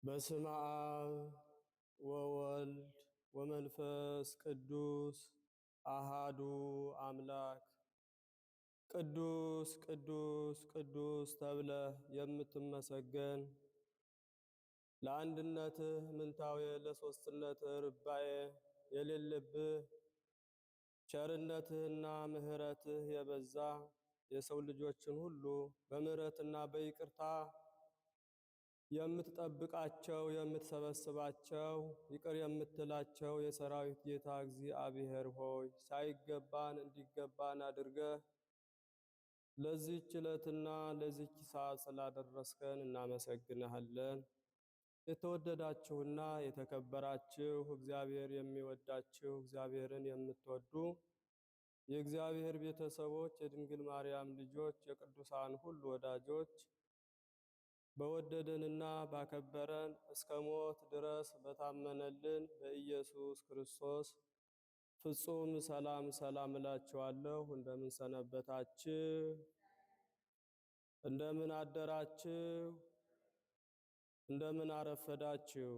በስመ አብ ወወልድ ወመንፈስ ቅዱስ አሃዱ አምላክ። ቅዱስ ቅዱስ ቅዱስ ተብለህ የምትመሰገን ለአንድነትህ ምንታዌ ለሶስትነትህ ርባኤ የሌለብህ ቸርነትህና ምሕረትህ የበዛ የሰው ልጆችን ሁሉ በምሕረትና በይቅርታ የምትጠብቃቸው የምትሰበስባቸው ይቅር የምትላቸው የሰራዊት ጌታ እግዚአብሔር ሆይ ሳይገባን እንዲገባን አድርገህ ለዚህች ዕለትና ለዚህች ሰዓት ስላደረስከን እናመሰግንሃለን። የተወደዳችሁና የተከበራችሁ እግዚአብሔር የሚወዳችሁ እግዚአብሔርን የምትወዱ የእግዚአብሔር ቤተሰቦች የድንግል ማርያም ልጆች የቅዱሳን ሁሉ ወዳጆች በወደደንና ባከበረን እስከ ሞት ድረስ በታመነልን በኢየሱስ ክርስቶስ ፍጹም ሰላም ሰላም እላችኋለሁ። እንደምን ሰነበታችሁ? እንደምን አደራችሁ? እንደምን አረፈዳችሁ?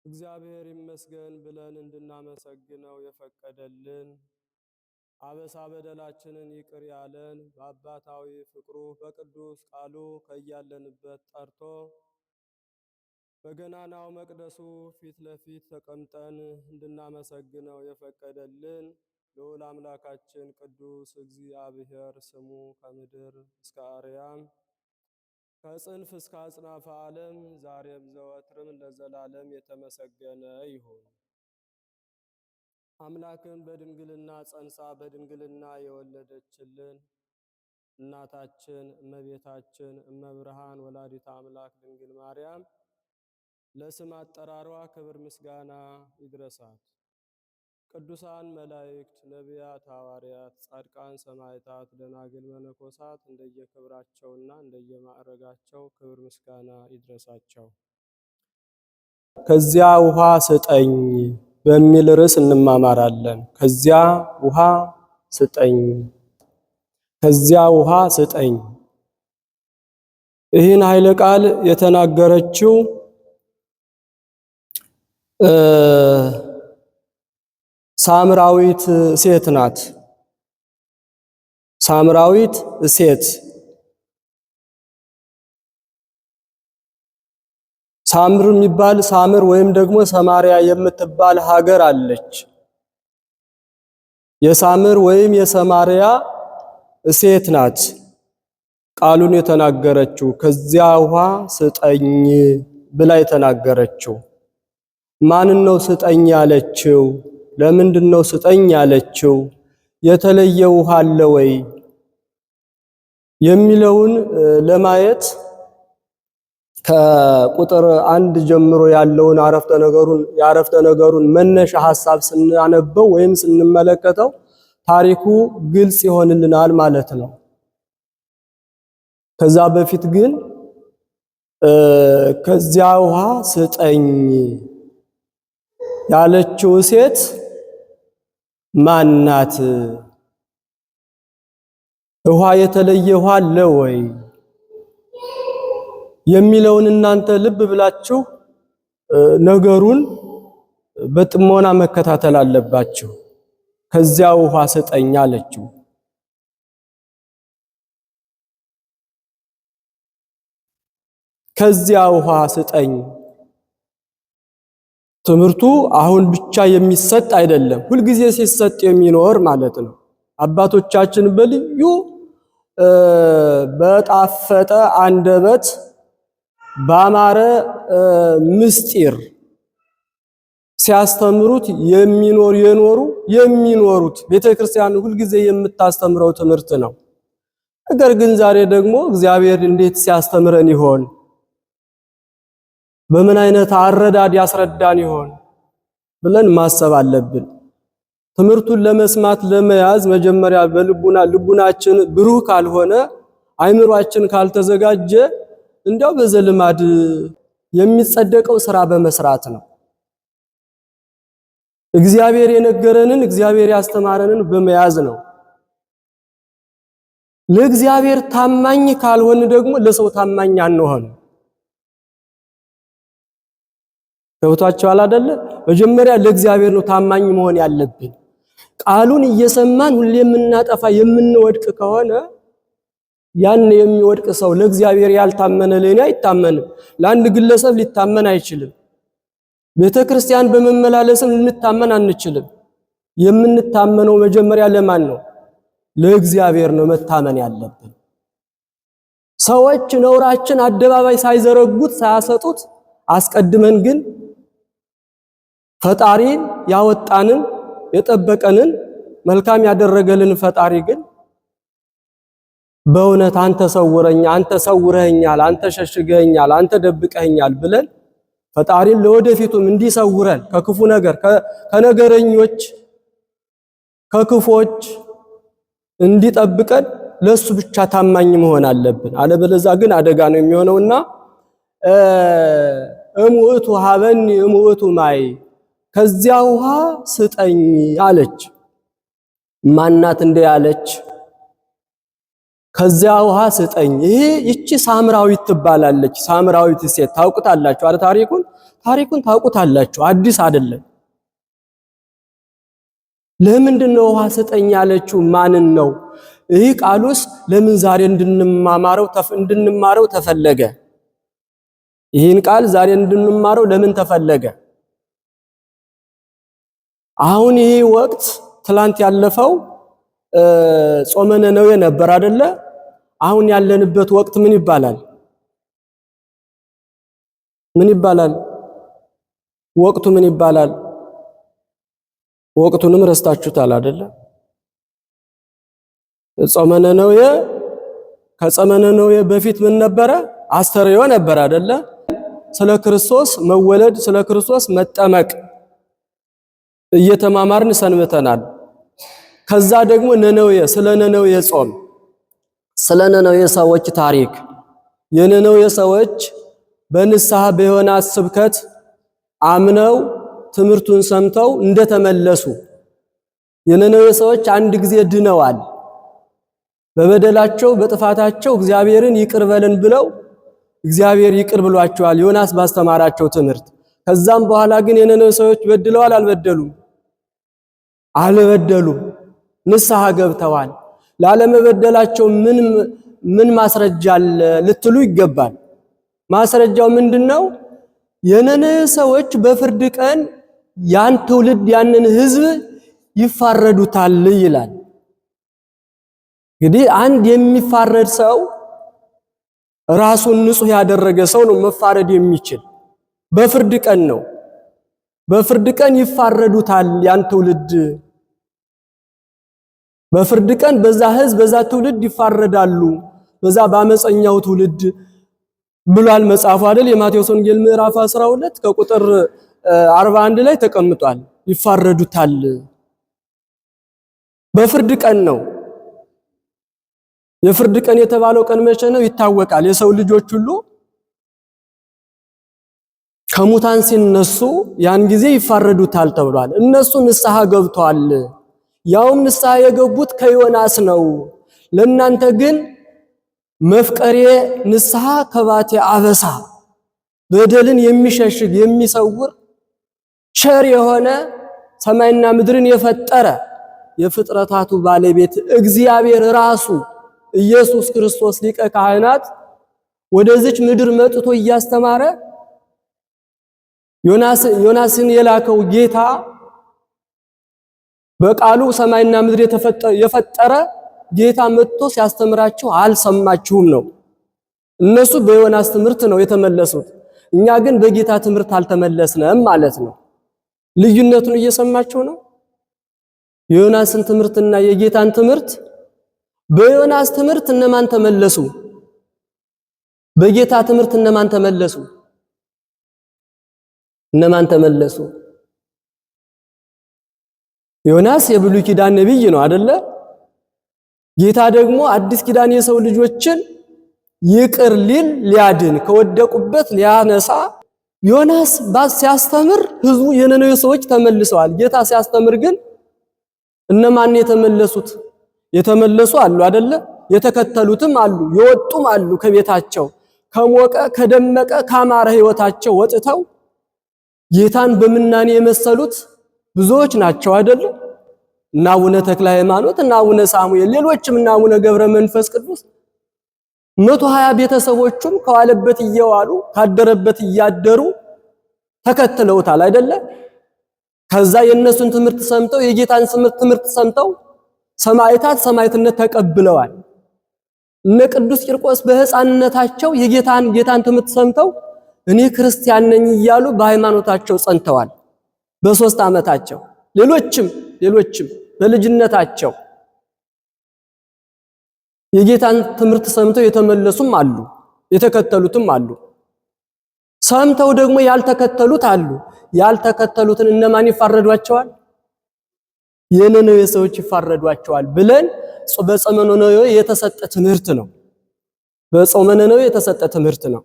እግዚአብሔር ይመስገን ብለን እንድናመሰግነው የፈቀደልን አበሳ በደላችንን ይቅር ያለን በአባታዊ ፍቅሩ በቅዱስ ቃሉ ከያለንበት ጠርቶ በገናናው መቅደሱ ፊት ለፊት ተቀምጠን እንድናመሰግነው የፈቀደልን ልዑል አምላካችን ቅዱስ እግዚአብሔር ስሙ ከምድር እስከ አርያም ከጽንፍ እስከ አጽናፈ ዓለም ዛሬም ዘወትርም ለዘላለም የተመሰገነ ይሁን። አምላክን በድንግልና ጸንሳ በድንግልና የወለደችልን እናታችን እመቤታችን እመብርሃን ወላዲተ አምላክ ድንግል ማርያም ለስም አጠራሯ ክብር ምስጋና ይድረሳት። ቅዱሳን መላእክት፣ ነቢያት፣ ሐዋርያት፣ ጻድቃን፣ ሰማዕታት፣ ደናግል፣ መነኮሳት እንደየክብራቸውና እንደየማዕረጋቸው ክብር ምስጋና ይድረሳቸው። ከዚያ ውሃ ስጠኝ በሚል ርዕስ እንማማራለን። ከዚያ ውሃ ስጠኝ፣ ከዚያ ውሃ ስጠኝ። ይህን ኃይለ ቃል የተናገረችው ሳምራዊት ሴት ናት። ሳምራዊት ሴት ሳምር የሚባል ሳምር ወይም ደግሞ ሰማሪያ የምትባል ሀገር አለች። የሳምር ወይም የሰማሪያ ሴት ናት ቃሉን የተናገረችው። ከዚያ ውሃ ስጠኝ ብላ የተናገረችው ማንን ነው ስጠኝ ያለችው? ለምንድን ነው ስጠኝ ያለችው? የተለየ ውሃ አለ ወይ የሚለውን ለማየት ከቁጥር 1 ጀምሮ ያለውን የአረፍተ ነገሩን መነሻ ሐሳብ ስናነበው ወይም ስንመለከተው ታሪኩ ግልጽ ይሆንልናል ማለት ነው። ከዛ በፊት ግን ከዚያ ውሃ ስጠኝ ያለችው ሴት ማናት? ውሃ የተለየ ውሃ አለ ወይ የሚለውን እናንተ ልብ ብላችሁ ነገሩን በጥሞና መከታተል አለባችሁ። ከዚያ ውሃ ስጠኝ አለችው። ከዚያ ውሃ ስጠኝ ትምህርቱ አሁን ብቻ የሚሰጥ አይደለም፣ ሁልጊዜ ሲሰጥ የሚኖር ማለት ነው። አባቶቻችን በልዩ በጣፈጠ አንደበት ባማረ ምስጢር ሲያስተምሩት የሚኖሩት ቤተክርስቲያን ሁልጊዜ የምታስተምረው ትምህርት ነው። ነገር ግን ዛሬ ደግሞ እግዚአብሔር እንዴት ሲያስተምረን ይሆን? በምን አይነት አረዳድ ያስረዳን ይሆን ብለን ማሰብ አለብን። ትምህርቱን ለመስማት ለመያዝ መጀመሪያ ልቡናችን ብሩህ ካልሆነ አይምሯችን ካልተዘጋጀ እንዲያው በዘልማድ የሚጸደቀው ስራ በመስራት ነው። እግዚአብሔር የነገረንን እግዚአብሔር ያስተማረንን በመያዝ ነው። ለእግዚአብሔር ታማኝ ካልሆን ደግሞ ለሰው ታማኝ አንሆን። ገብቷችኋል አይደለ? መጀመሪያ ለእግዚአብሔር ነው ታማኝ መሆን ያለብን። ቃሉን እየሰማን ሁሌ የምናጠፋ የምንወድቅ ከሆነ ያን የሚወድቅ ሰው ለእግዚአብሔር ያልታመነ ለኔ አይታመንም። ለአንድ ግለሰብ ሊታመን አይችልም። ቤተክርስቲያን በመመላለስም ልንታመን አንችልም። የምንታመነው መጀመሪያ ለማን ነው? ለእግዚአብሔር ነው መታመን ያለብን። ሰዎች ነውራችን አደባባይ ሳይዘረጉት ሳያሰጡት አስቀድመን ግን ፈጣሪን ያወጣንን የጠበቀንን መልካም ያደረገልን ፈጣሪ ግን በእውነት አንተ ሰውረኛ፣ አንተ ሰውረኛል፣ አንተ ሸሽገኛል፣ አንተ ደብቀኛል ብለን ፈጣሪን ለወደፊቱም እንዲሰውረን ከክፉ ነገር ከነገረኞች ከክፎች እንዲጠብቀን ለሱ ብቻ ታማኝ መሆን አለብን። አለበለዚያ ግን አደጋ ነው የሚሆነውና እሙእቱ ሀበኒ እሙእቱ ማይ ከዚያ ውሃ ስጠኝ አለች። ማናት እንደ ያለች ከዚያ ውሃ ስጠኝ። ይቺ ሳምራዊት ትባላለች። ሳምራዊት ሴት ታውቁታላችሁ አይደል? ታሪኩን ታውቁታላችሁ። አዲስ አይደለም። ለምንድን ነው ውሃ ስጠኝ ያለችው? ማንን ነው? ይህ ቃሉስ ለምን ዛሬ እንድንማረው ተፈለገ? ይህን ቃል ዛሬ እንድንማረው ለምን ተፈለገ? አሁን ይሄ ወቅት ትላንት ያለፈው ጾመ ነነዌ ነበር አይደለ? አሁን ያለንበት ወቅት ምን ይባላል? ምን ይባላል? ወቅቱ ምን ይባላል? ወቅቱንም ረስታችሁታል አይደለ? ጾመ ነነዌ ከጾመ ነነዌ በፊት ምን ነበረ? አስተርእዮ ነበር አይደለ? ስለ ክርስቶስ መወለድ ስለ ክርስቶስ መጠመቅ እየተማማርን ሰንብተናል። ከዛ ደግሞ ነነዌ ስለ ነነዌ ጾም ስለ ነነዌ ሰዎች ታሪክ የነነዌ ሰዎች በንስሐ በዮናስ ስብከት አምነው ትምህርቱን ሰምተው እንደተመለሱ የነነዌ ሰዎች አንድ ጊዜ ድነዋል። በበደላቸው በጥፋታቸው እግዚአብሔርን ይቅር በለን ብለው እግዚአብሔር ይቅር ብሏቸዋል ዮናስ ባስተማራቸው ትምህርት። ከዛም በኋላ ግን የነነዌ ሰዎች በድለዋል አልበደሉም? አልበደሉም። ንስሐ ገብተዋል። ላለመበደላቸው ምን ማስረጃ አለ ልትሉ ይገባል። ማስረጃው ምንድነው? የነነዌ ሰዎች በፍርድ ቀን ያን ትውልድ ያንን ህዝብ ይፋረዱታል ይላል። እንግዲህ አንድ የሚፋረድ ሰው ራሱን ንጹህ ያደረገ ሰው ነው መፋረድ የሚችል። በፍርድ ቀን ነው። በፍርድ ቀን ይፋረዱታል ያን ትውልድ። በፍርድ ቀን በዛ ህዝብ በዛ ትውልድ ይፋረዳሉ። በዛ ባመፀኛው ትውልድ ብሏል መጽሐፉ አይደል? የማቴዎስ ወንጌል ምዕራፍ 12 ከቁጥር 41 ላይ ተቀምጧል። ይፋረዱታል። በፍርድ ቀን ነው። የፍርድ ቀን የተባለው ቀን መቼ ነው ይታወቃል። የሰው ልጆች ሁሉ ከሙታን ሲነሱ ያን ጊዜ ይፋረዱታል ተብሏል። እነሱ ንስሐ ገብተዋል። ያውም ንስሐ የገቡት ከዮናስ ነው። ለእናንተ ግን መፍቀሬ ንስሐ ከባቴ አበሳ በደልን የሚሸሽግ የሚሰውር ቸር የሆነ ሰማይና ምድርን የፈጠረ የፍጥረታቱ ባለቤት እግዚአብሔር ራሱ ኢየሱስ ክርስቶስ ሊቀ ካህናት ወደዚች ምድር መጥቶ እያስተማረ ዮናስን የላከው ጌታ በቃሉ ሰማይና ምድር የፈጠረ ጌታ መጥቶ ሲያስተምራችሁ አልሰማችሁም ነው። እነሱ በዮናስ ትምህርት ነው የተመለሱት። እኛ ግን በጌታ ትምህርት አልተመለስንም ማለት ነው። ልዩነቱን እየሰማችሁ ነው። የዮናስን ትምህርትና የጌታን ትምህርት በዮናስ ትምህርት እነማን ተመለሱ? በጌታ ትምህርት እነማን ተመለሱ? እነማን ተመለሱ? ዮናስ የብሉይ ኪዳን ነብይ ነው አይደለ? ጌታ ደግሞ አዲስ ኪዳን የሰው ልጆችን ይቅር ሊል ሊያድን ከወደቁበት ሊያነሳ ዮናስ ሲያስተምር ህዝቡ የነነዌ ሰዎች ተመልሰዋል። ጌታ ሲያስተምር ግን እነማን የተመለሱት? የተመለሱ አሉ አይደለ? የተከተሉትም አሉ፣ የወጡም አሉ። ከቤታቸው ከሞቀ ከደመቀ ካማረ ህይወታቸው ወጥተው ጌታን በምናኔ የመሰሉት ብዙዎች ናቸው አይደል? እና አቡነ ተክለ ሃይማኖት እና አቡነ ሳሙኤል ሌሎችም እና አቡነ ገብረ መንፈስ ቅዱስ 120 ቤተሰቦቹም ከዋለበት እየዋሉ ካደረበት እያደሩ ተከትለውታል አይደለ? ከዛ የነሱን ትምህርት ሰምተው የጌታን ትምህርት ሰምተው ሰማዕትነት ተቀብለዋል። እነ ቅዱስ ቂርቆስ በሕፃንነታቸው የጌታን ትምህርት ሰምተው እኔ ክርስቲያን ነኝ እያሉ በሃይማኖታቸው ጸንተዋል በ3 ዓመታቸው። ሌሎችም በልጅነታቸው የጌታን ትምህርት ሰምተው የተመለሱም አሉ፣ የተከተሉትም አሉ። ሰምተው ደግሞ ያልተከተሉት አሉ። ያልተከተሉትን እነማን ይፋረዷቸዋል? የነነዌ ሰዎች ይፋረዷቸዋል ብለን በጾመ ነነዌ የተሰጠ ትምህርት ነው። በጾመ ነነዌ የተሰጠ ትምህርት ነው።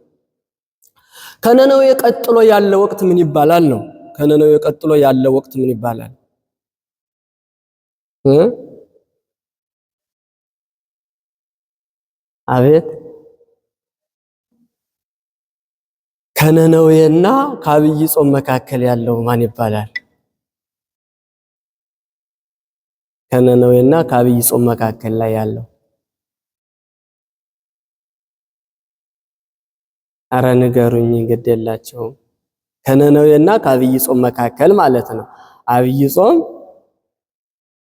ከነነዌ ቀጥሎ ያለ ወቅት ምን ይባላል ነው? ከነነዌ ቀጥሎ ያለ ወቅት ምን ይባላል? አቤት ከነነዌና ከአብይ ጾም መካከል ያለው ማን ይባላል? ከነነዌና ከአብይ ጾም መካከል ላይ ያለው አረ ንገሩኝ፣ ግድ የላቸውም። ከነነዌና ከአብይ ጾም መካከል ማለት ነው። አብይ ጾም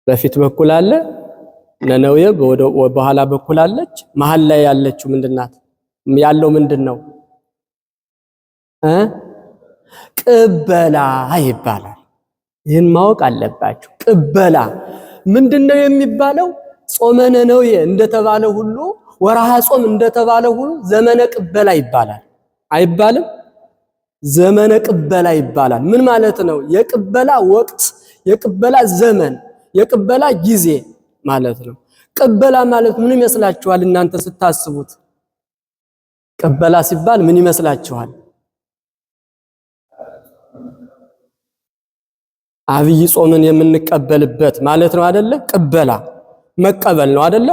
በፊት በኩል አለ፣ ነነዌ በኋላ በኩል አለች። መሃል ላይ ያለችው ምንድናት? ያለው ምንድነው? ቅበላ ይባላል። ይህን ማወቅ አለባችሁ። ቅበላ ምንድነው የሚባለው? ጾመ ነነዌ እንደተባለ ሁሉ ወርሃ ጾም እንደተባለ ሁሉ ዘመነ ቅበላ ይባላል። አይባልም? ዘመነ ቅበላ ይባላል። ምን ማለት ነው? የቅበላ ወቅት፣ የቅበላ ዘመን፣ የቅበላ ጊዜ ማለት ነው። ቅበላ ማለት ምን ይመስላችኋል እናንተ ስታስቡት? ቅበላ ሲባል ምን ይመስላችኋል? አብይ ጾምን የምንቀበልበት ማለት ነው አይደለ? ቅበላ መቀበል ነው አይደለ?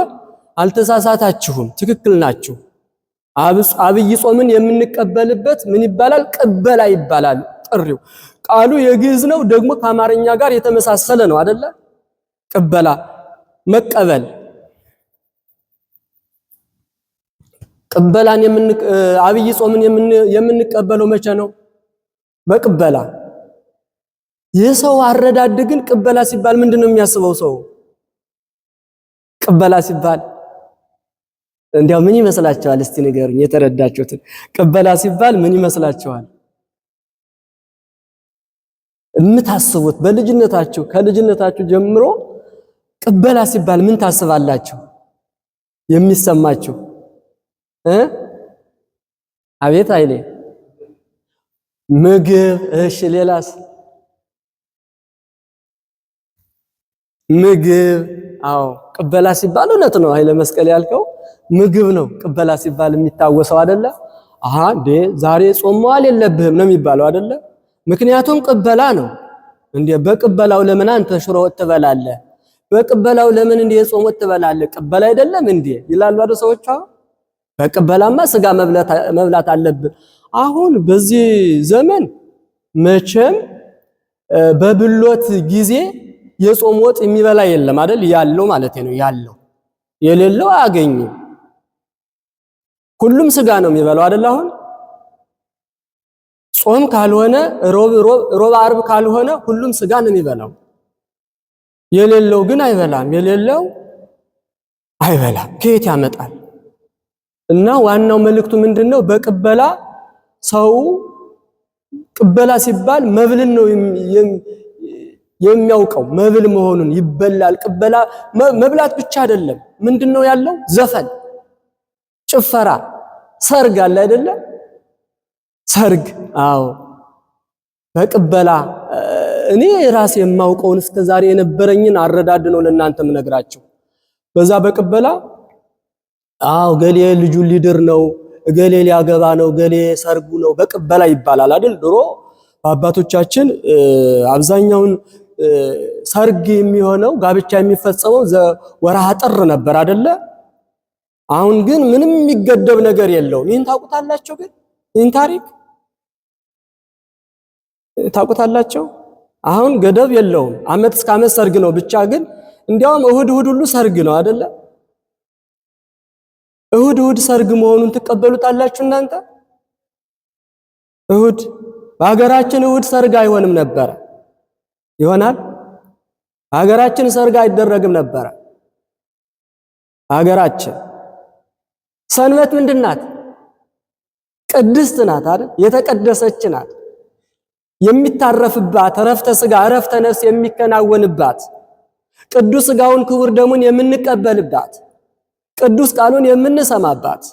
አልተሳሳታችሁም፣ ትክክል ናችሁ። አብይ ጾምን የምንቀበልበት ምን ይባላል? ቅበላ ይባላል። ጥሪው ቃሉ የግዕዝ ነው፣ ደግሞ ከአማርኛ ጋር የተመሳሰለ ነው አይደለ? ቅበላ መቀበል። ቅበላን አብይ ጾምን የምንቀበለው መቼ ነው? በቅበላ። የሰው አረዳድ ግን ቅበላ ሲባል ምንድነው የሚያስበው ሰው? ቅበላ ሲባል እንዲያው ምን ይመስላችኋል? እስቲ ንገሩኝ የተረዳችሁትን። ቅበላ ሲባል ምን ይመስላችኋል? የምታስቡት በልጅነታችሁ ከልጅነታችሁ ጀምሮ ቅበላ ሲባል ምን ታስባላችሁ? የሚሰማችሁ አቤት አይሌ ምግብ። እሺ ሌላስ? ምግብ። አዎ ቅበላ ሲባል እውነት ነው ኃይለ መስቀል ያልከው ምግብ ነው። ቅበላ ሲባል የሚታወሰው አይደለ? እንዴ ዛሬ ጾም መዋል የለብህም ነው የሚባለው አይደለ? ምክንያቱም ቅበላ ነው። እንዴ በቅበላው ለምን አንተ ሽሮ ወጥ ትበላለህ? በቅበላው ለምን እንዴ ጾም ወጥ ትበላለህ? ቅበላ አይደለም እንዴ ይላሉ አይደል ሰዎች? በቅበላማ ስጋ መብላት አለብን። አሁን በዚህ ዘመን መቼም በብሎት ጊዜ የጾም ወጥ የሚበላ የለም አይደል? ያለው ማለት ነው ያለው፣ የሌለው አያገኝም። ሁሉም ስጋ ነው የሚበላው አይደል? አሁን ጾም ካልሆነ ሮብ ዓርብ ካልሆነ ሁሉም ስጋ ነው የሚበላው። የሌለው ግን አይበላም። የሌለው አይበላም። ከየት ያመጣል? እና ዋናው መልእክቱ ምንድነው? በቅበላ ሰው ቅበላ ሲባል መብልን ነው የሚያውቀው፣ መብል መሆኑን ይበላል። ቅበላ መብላት ብቻ አይደለም። ምንድነው ያለው? ዘፈን፣ ጭፈራ፣ ሰርግ አለ አይደለ? ሰርግ። አዎ በቅበላ እኔ ራሴ የማውቀውን እስከዛሬ የነበረኝን አረዳድ ነው ለእናንተም ነግራችሁ። በዛ በቅበላ ገሌ ልጁን ሊድር ነው፣ ገሌ ሊያገባ ነው፣ ገሌ ሰርጉ ነው፣ በቅበላ ይባላል አይደል? ድሮ በአባቶቻችን አብዛኛውን ሰርግ የሚሆነው ጋብቻ የሚፈጸመው ወርሃ ጥር ነበር አይደለ? አሁን ግን ምንም የሚገደብ ነገር የለውም። ይህን ታውቁታላችሁ? ግን ይህን ታሪክ ታውቁታላችሁ። አሁን ገደብ የለውም። ዓመት እስከ ዓመት ሰርግ ነው። ብቻ ግን እንዲያውም እሁድ ሁሉ ሰርግ ነው አይደለ? እሁድ ሰርግ መሆኑን ትቀበሉታላችሁ እናንተ? እሁድ በሀገራችን እሁድ ሰርግ አይሆንም ነበር። ይሆናል? በሀገራችን ሰርግ አይደረግም ነበር። ሀገራችን ሰንበት ምንድናት? ቅድስት ናት አይደል? የተቀደሰች ናት። የሚታረፍባት ዕረፍተ ሥጋ ዕረፍተ ነፍስ የሚከናወንባት፣ ቅዱስ ሥጋውን ክቡር ደሙን የምንቀበልባት፣ ቅዱስ ቃሉን የምንሰማባት፣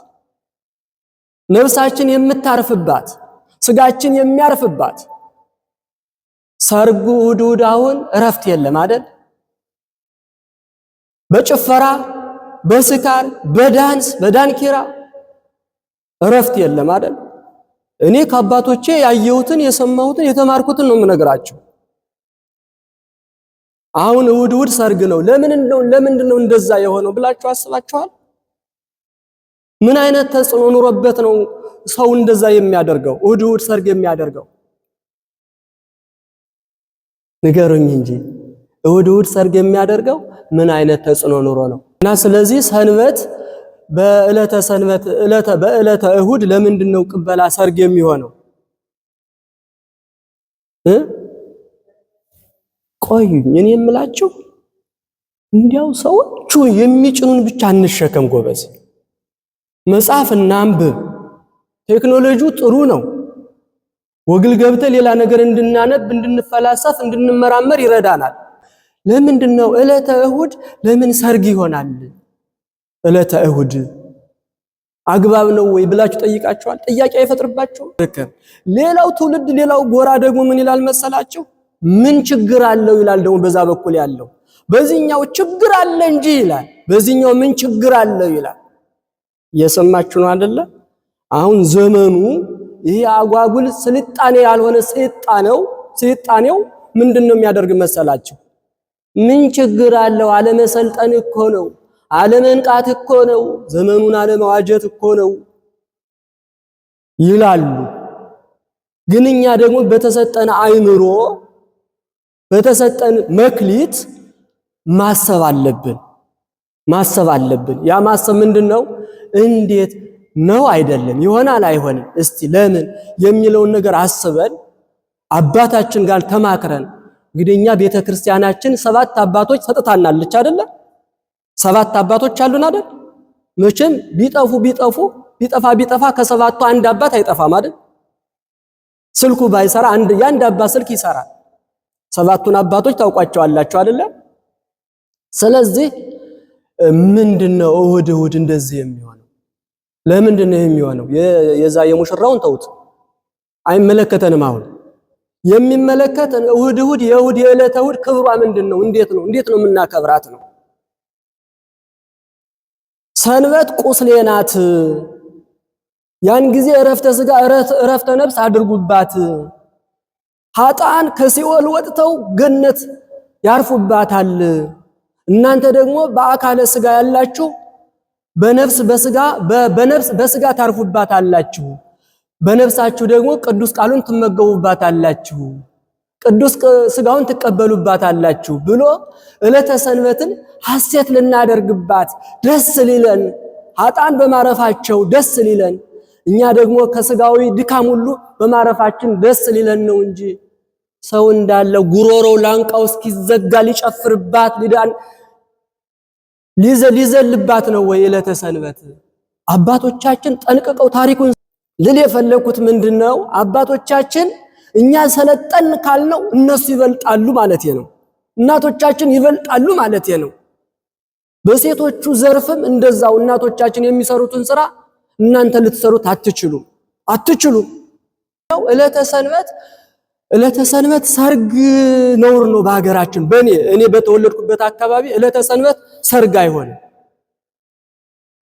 ነፍሳችን የምታርፍባት፣ ሥጋችን የሚያርፍባት። ሰርጉ እሁድ አሁን ዕረፍት የለም አይደል? በጭፈራ በስካር በዳንስ በዳንኪራ ዕረፍት የለም አይደል? እኔ ከአባቶቼ ያየሁትን የሰማሁትን የተማርኩትን ነው የምነግራችሁ። አሁን እሁድ ሰርግ ነው። ለምንድን ነው እንደዛ የሆነው ብላችሁ አስባችኋል? ምን አይነት ተጽዕኖ ኑሮበት ነው ሰው እንደዛ የሚያደርገው? እሁድ ሰርግ የሚያደርገው ንገሩኝ እንጂ እሁድ ሰርግ የሚያደርገው ምን አይነት ተጽዕኖ ኑሮ ነው? እና ስለዚህ ሰንበት በዕለተ እሁድ ለምንድን ነው ቅበላ ሰርግ የሚሆነው? ቆዩኝ እኔ የምላችሁ እንዲያው ሰዎቹ የሚጭኑን ብቻ እንሸከም ጎበዝ። መጽሐፍ እናንብብ። ቴክኖሎጂው ጥሩ ነው። ወግል ገብተን ሌላ ነገር እንድናነብ፣ እንድንፈላሰፍ፣ እንድንመራመር ይረዳናል። ለምንድን ነው ዕለተ እሁድ ለምን ሰርግ ይሆናል? ዕለተ እሁድ አግባብ ነው ወይ ብላችሁ ጠይቃችኋል? ጥያቄ አይፈጥርባችሁም? ሌላው ትውልድ ሌላው ጎራ ደግሞ ምን ይላል መሰላችሁ? ምን ችግር አለው ይላል። ደግሞ በዛ በኩል ያለው በዚህኛው ችግር አለ እንጂ ይላል፣ በዚህኛው ምን ችግር አለው ይላል። እየሰማችሁ ነው አይደለ? አሁን ዘመኑ ይሄ አጓጉል ስልጣኔ ያልሆነ ስልጣኔው ምንድነው የሚያደርግ መሰላችሁ? ምን ችግር አለው? አለመሰልጠን እኮ ነው፣ አለመንቃት እኮ ነው፣ ዘመኑን አለመዋጀት እኮ ነው ይላሉ። ግን እኛ ደግሞ በተሰጠን አይምሮ በተሰጠን መክሊት ማሰብ አለብን። ያ ማሰብ ምንድነው? እንዴት ነው አይደለም፣ ይሆናል አይሆንም፣ እስቲ ለምን የሚለውን ነገር አስበን አባታችን ጋር ተማክረን። እንግዲህ እኛ ቤተክርስቲያናችን 7 አባቶች ሰጥታናለች አይደለ? 7 አባቶች አሉን አይደል? መቼም ቢጠፋ ከ7ቱ አንድ አባት አይጠፋም አይደል? ስልኩ ባይሰራ የአንድ አባት ስልክ ይሰራል። 7ቱን አባቶች ታውቋቸዋላችሁ አይደለ? ስለዚህ ምንድነው እሁድ እንደዚህ የሚሆነው? ለምንድነው የሚሆነው? የዛ የሙሽራውን ተውት፣ አይመለከተንም። አሁን የሚመለከተን እሁድ የዕለተ እሁድ ክብሯ ምንድነው? እንዴት ነው የምናከብራት ነው። ሰንበት ቁስሌ ናት። ያን ጊዜ ዕረፍተ ሥጋ ዕረፍተ ነፍስ አድርጉባት። ኃጥአን ከሲኦል ወጥተው ገነት ያርፉባታል። እናንተ ደግሞ በአካለ ሥጋ ያላችሁ በነፍስ በሥጋ ታርፉባታላችሁ። በነፍሳችሁ ደግሞ ቅዱስ ቃሉን ትመገቡባታላችሁ፣ ቅዱስ ሥጋውን ትቀበሉባታላችሁ ብሎ ዕለተ ሰንበትን ሐሴት ልናደርግባት ደስ ሊለን፣ ኃጥአን በማረፋቸው ደስ ሊለን፣ እኛ ደግሞ ከሥጋዊ ድካም ሁሉ በማረፋችን ደስ ሊለን ነው እንጂ ሰው እንዳለ ጉሮሮው ላንቃው እስኪዘጋ ሊጨፍርባት ሊዘልባት ነው ወይ ዕለተ ሰንበት? አባቶቻችን ጠንቅቀው ታሪኩን ልል የፈለኩት ምንድነው? አባቶቻችን እኛ ሰለጠን ካልነው እነሱ ይበልጣሉ ማለት ነው። እናቶቻችን ይበልጣሉ ማለት ነው። በሴቶቹ ዘርፍም እንደዛው እናቶቻችን የሚሰሩትን ስራ እናንተ ልትሰሩት አትችሉም። ዕለተ ሰንበት ሰርግ ነውር ነው በሀገራችን። እኔ በተወለድኩበት አካባቢ ዕለተ ሰንበት ሰርግ አይሆንም።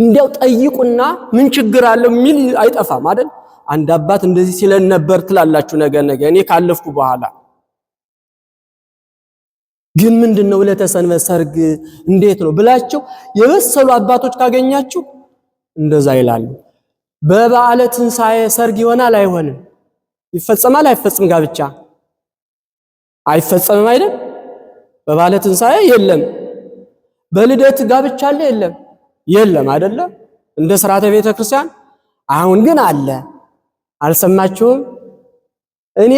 እንዲያው ጠይቁና ምን ችግር አለው የሚል አይጠፋም አይደል? አንድ አባት እንደዚህ ሲለን ነበር ትላላችሁ ነገ እኔ ካለፍኩ በኋላ። ግን ምንድነው ዕለተ ሰንበት ሰርግ እንዴት ነው ብላችሁ የበሰሉ አባቶች ካገኛችሁ እንደዛ ይላሉ። በበዓለ ትንሣኤ ሰርግ ይሆናል አይሆንም? ይፈጸማል አይፈጽም? ጋብቻ አይፈጸምም አይደል? በባለ ትንሣኤ የለም። በልደት ጋብቻ አለ የለም? የለም አይደለ? እንደ ሥርዓተ ቤተ ክርስቲያን። አሁን ግን አለ። አልሰማችሁም? እኔ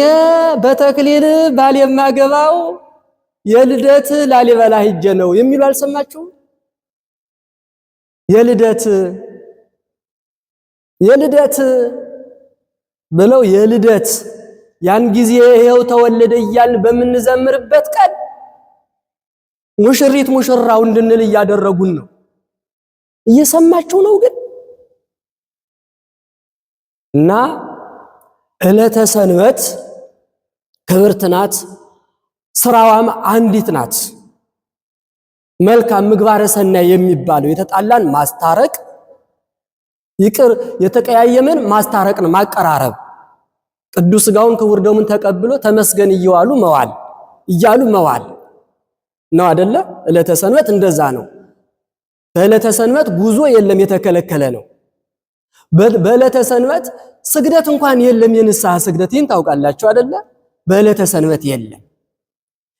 በተክሊል ባል የማገባው የልደት ላሊበላ ሂጄ ነው የሚሉ አልሰማችሁም? የልደት ብለው የልደት ያን ጊዜ ይሄው ተወለደ እያልን በምንዘምርበት ቀን ሙሽሪት ሙሽራው እንድንል እያደረጉን ነው። እየሰማችሁ ነው ግን እና ዕለተ ሰንበት ክብርት ናት፣ ስራዋም አንዲት ናት። መልካም ምግባረ ሰናይ የሚባለው የተጣላን ማስታረቅ፣ ይቅር የተቀያየመን ማስታረቅ ነው፣ ማቀራረብ። ቅዱስ ሥጋውን ክቡር ደሙን ተቀብሎ ተመስገን እያሉ መዋል ነው አይደለ? ዕለተ ሰንበት እንደዛ ነው። በዕለተ ሰንበት ጉዞ የለም፣ የተከለከለ ነው። በዕለተ ሰንበት ስግደት እንኳን የለም፣ የንስሐ ስግደት። ይህን ታውቃላችሁ አይደለ? በዕለተ ሰንበት የለም።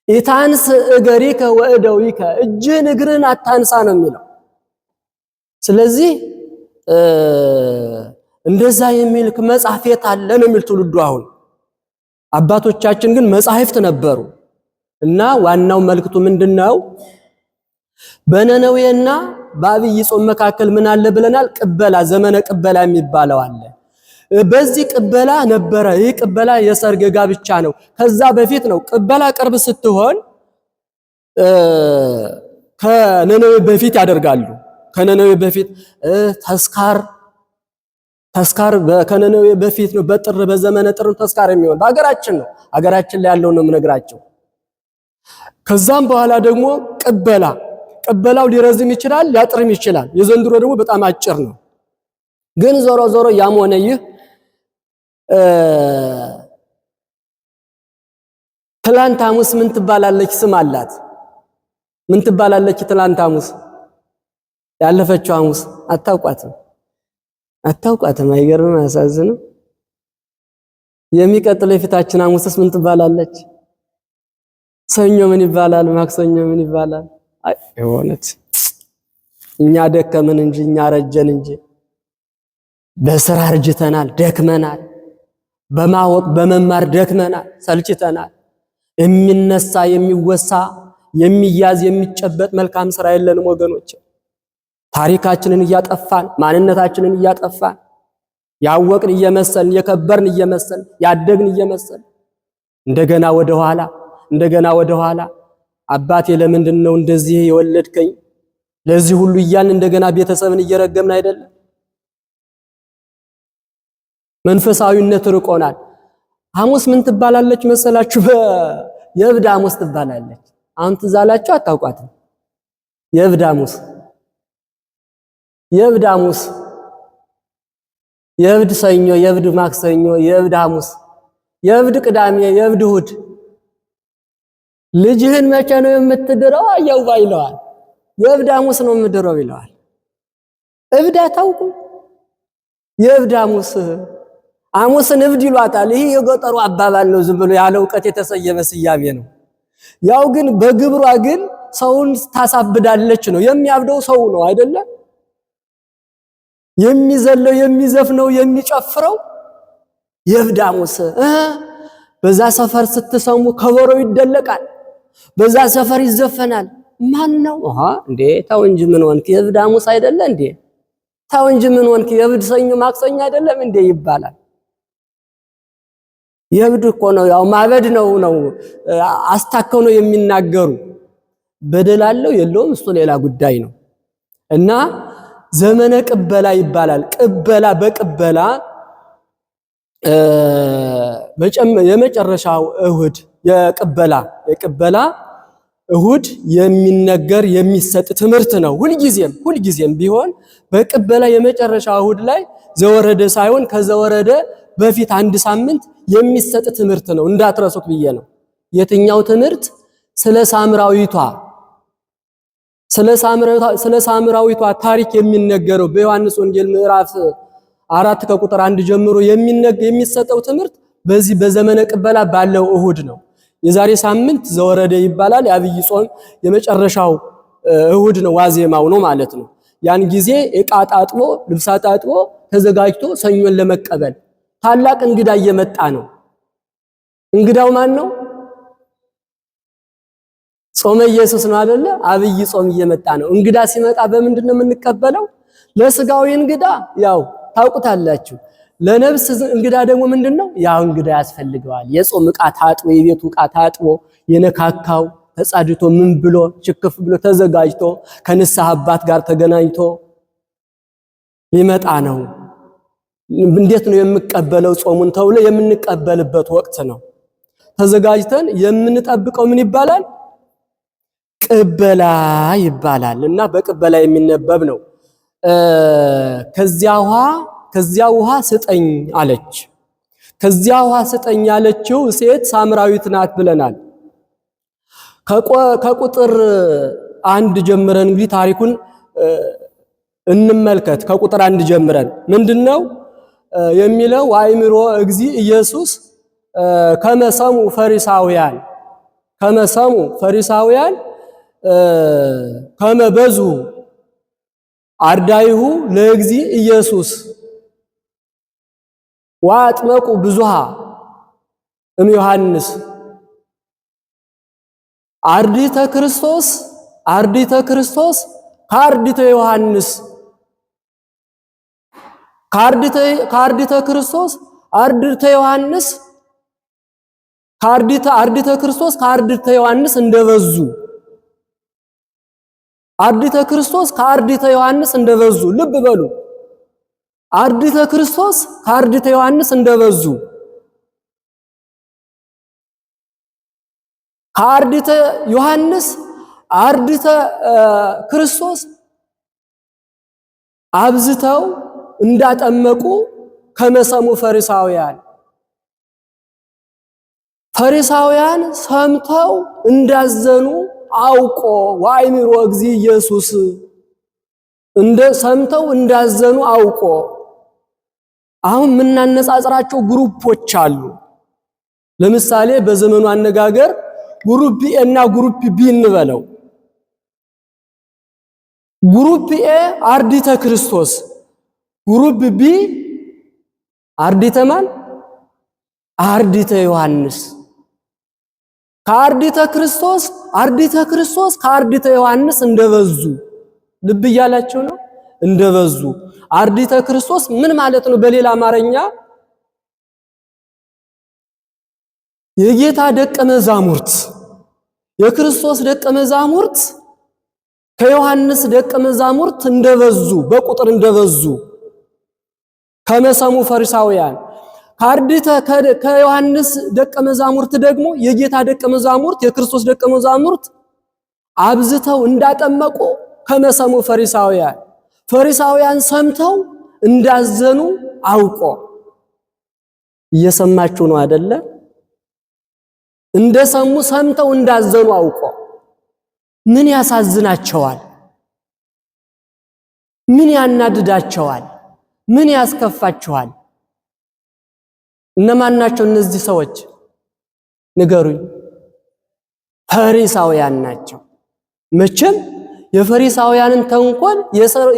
ኢታንስ እገሪከ ወእደዊከ፣ እጅህን እግርህን አታንሳ ነው የሚለው። ስለዚህ እንደዛ የሚል መጽሐፍ የት አለ ነው የሚል ትውልዱ አሁን። አባቶቻችን ግን መጻሕፍት ነበሩ እና ዋናው መልእክቱ ምንድነው? በነነዌና በአብይ ጾም መካከል ምን አለ ብለናል? ቅበላ፣ ዘመነ ቅበላ የሚባለው አለ። በዚህ ቅበላ ነበረ። ይህ ቅበላ የሰርግ ጋብቻ ነው። ከዛ በፊት ነው። ቅበላ ቅርብ ስትሆን ከነነዌ በፊት ያደርጋሉ። ከነነዌ በፊት ተስካር ከነነዌ በፊት ነው። በጥር በዘመነ ጥር ተስካር የሚሆን በአገራችን ነው። አገራችን ላይ ያለው ነው የምነግራቸው። ከዛም በኋላ ደግሞ ቅበላው ሊረዝም ይችላል፣ ሊያጥርም ይችላል። የዘንድሮ ደግሞ በጣም አጭር ነው። ግን ዞሮ ያም ሆነ ይህ ትላንት ሐሙስ ምን ትባላለች? ስም አላት። ምን ትባላለች? ትላንት ሐሙስ ያለፈችው ሐሙስ አታውቋትም? አይገርምም? አያሳዝንም? የሚቀጥለው የፊታችን ሐሙስስ ምን ትባላለች? ሰኞ ምን ይባላል? ማክሰኞ ምን ይባላል? አይ የሆነት እኛ ደከመን እንጂ እኛ ረጀን እንጂ በስራ አርጅተናል፣ ደክመናል። በማወቅ በመማር ደክመናል፣ ሰልችተናል። የሚነሳ የሚወሳ የሚያዝ የሚጨበጥ መልካም ስራ የለንም ወገኖች። ታሪካችንን እያጠፋን ማንነታችንን እያጠፋን ያወቅን እየመሰልን የከበርን እየመሰልን ያደግን እየመሰልን እንደገና ወደ ኋላ አባቴ ለምንድን ነው እንደዚህ የወለድከኝ ለዚህ ሁሉ እያልን እንደገና ቤተሰብን እየረገምን አይደለም? መንፈሳዊነት ርቆናል። ሐሙስ ምን ትባላለች መሰላችሁ? የእብድ ሐሙስ ትባላለች። አሁን ትዝ አላችሁ? አታውቋትም? የእብድ ሐሙስ፣ የእብድ ሰኞ፣ የእብድ ማክሰኞ፣ የእብድ ሐሙስ፣ የእብድ ቅዳሜ፣ የእብድ እሑድ። ልጅህን መቼ ነው የምትድረው? አየውባ ይለዋል። የእብድ ሐሙስ ነው የምድረው ይለዋል። እብድ አታውቁም? የእብድ ሐሙስን እብድ ይሏታል። ይሄ የገጠሩ አባባል ነው፣ ዝም ብሎ ያለ ዕውቀት የተሰየመ ስያሜ ነው። ያው ግን በግብሯ ግን ሰውን ታሳብዳለች ነው። የሚያብደው ሰው ነው አይደለም? የሚዘለው የሚዘፍነው የሚጨፍረው የእብድ ሐሙስ። በዛ ሰፈር ስትሰሙ ከበሮ ይደለቃል፣ በዛ ሰፈር ይዘፈናል። ማን ነው? እንዴ ተው እንጂ ምን ሆንክ? የእብድ ሐሙስ አይደለ እንዴ? ተው እንጂ ምን ሆንክ? የእብድ ሰኞ ማክሰኞ አይደለም እንዴ ይባላል። የእብድ እኮ ነው፣ ያው ማበድ ነው አስታከው ነው የሚናገሩ። በደል አለው የለውም እሱ ሌላ ጉዳይ ነው። እና ዘመነ ቅበላ ይባላል። በቅበላ የመጨረሻው እሁድ የቅበላ እሁድ የሚነገር የሚሰጥ ትምህርት ነው። ሁልጊዜም ቢሆን በቅበላ የመጨረሻ እሁድ ላይ ዘወረደ ሳይሆን ከዘወረደ በፊት አንድ ሳምንት የሚሰጥ ትምህርት ነው። እንዳትረሱት ብዬ ነው። የትኛው ትምህርት? ስለ ሳምራዊቷ ታሪክ የሚነገረው በዮሐንስ ወንጌል ምዕራፍ 4 ከቁጥር 1 ጀምሮ የሚሰጠው ትምህርት በዚህ በዘመነ ቅበላ ባለው እሁድ ነው። የዛሬ ሳምንት ዘወረደ ይባላል። የአብይ ጾም የመጨረሻው እሁድ ነው፣ ዋዜማው ነው ማለት ነው። ያን ጊዜ ዕቃ ታጥቦ ልብስ ታጥቦ ተዘጋጅቶ ሰኞን ለመቀበል ታላቅ እንግዳ እየመጣ ነው። እንግዳው ማን ነው? ጾመ ኢየሱስ ነው አይደለ? አብይ ጾም እየመጣ ነው። እንግዳ ሲመጣ በምንድን ነው የምንቀበለው? ለስጋዊ እንግዳ ያው ታውቁታላችሁ። ለነፍስ እንግዳ ደግሞ ምንድነው? ያው እንግዳ ያስፈልገዋል። የጾም ዕቃ ታጥቦ የቤቱ ዕቃ ታጥቦ የነካካው ተጻድቶ ምን ብሎ ችክፍ ብሎ ተዘጋጅቶ ከንስሐ አባት ጋር ተገናኝቶ ሊመጣ ነው። እንዴት ነው የምቀበለው ጾሙን ተብሎ የምንቀበልበት ወቅት ነው። ተዘጋጅተን የምንጠብቀው ምን ይባላል? ቅበላ ይባላል። እና በቅበላ የሚነበብ ነው። ከዚያ ውሃ ስጠኝ አለች። ከዚያ ውሃ ስጠኝ ያለችው ሴት ሳምራዊት ናት ብለናል። ከቁጥር 1 ጀምረን እንግዲህ ታሪኩን እንመልከት። ከቁጥር 1 ጀምረን ምንድነው የሚለው? ወአእምሮ እግዚእ ኢየሱስ ከመሰሙ ፈሪሳውያን ከመበዙ አርዳይሁ ለእግዚእ ኢየሱስ ወአጥመቁ ብዙሃ እምዮሐንስ አርዲተ ክርስቶስ ከአርዲተ ዮሐንስ ከአርዲተ ክርስቶስ አርዲተ ዮሐንስ አርዲተ ክርስቶስ ከአርዲተ ዮሐንስ እንደበዙ አርዲተ ክርስቶስ ከአርዲተ ዮሐንስ እንደበዙ ልብ በሉ። አርዲተ ክርስቶስ ከአርዲተ ዮሐንስ እንደበዙ ከአርዲተ ዮሐንስ አርዲተ ክርስቶስ አብዝተው እንዳጠመቁ ከመሰሙ ፈሪሳውያን ሰምተው እንዳዘኑ አውቆ ወአእምሮ እግዚእ ኢየሱስ ሰምተው እንዳዘኑ አውቆ አሁን የምናነጻጽራቸው ግሩፖች አሉ። ለምሳሌ በዘመኑ አነጋገር ግሩፕ ኤ እና ግሩፕ ቢ እንበለው። ግሩፕ ኤ አርዲተ ክርስቶስ፣ ግሩፕ ቢ አርዲተ ማን? አርዲተ ዮሐንስ። ከአርዲተ ክርስቶስ ከአርዲተ ዮሐንስ እንደበዙ ልብ እያላቸው ነው። እንደበዙ አርዲተ ክርስቶስ ምን ማለት ነው? በሌላ አማርኛ የጌታ ደቀ መዛሙርት የክርስቶስ ደቀ መዛሙርት ከዮሐንስ ደቀ መዛሙርት እንደበዙ በቁጥር እንደበዙ ከመሰሙ ፈሪሳውያን ከዮሐንስ ደቀ መዛሙርት ደግሞ የጌታ ደቀ መዛሙርት የክርስቶስ ደቀ መዛሙርት አብዝተው እንዳጠመቁ ከመሰሙ ፈሪሳውያን ሰምተው እንዳዘኑ አውቆ። እየሰማችሁ ነው አይደለ? እንደሰሙ ሰምተው እንዳዘኑ አውቆ። ምን ያሳዝናቸዋል? ምን ያናድዳቸዋል? ምን ያስከፋቸዋል? እነማን ናቸው እነዚህ ሰዎች? ንገሩኝ። ፈሪሳውያን ናቸው። መቼም የፈሪሳውያንን ተንኮል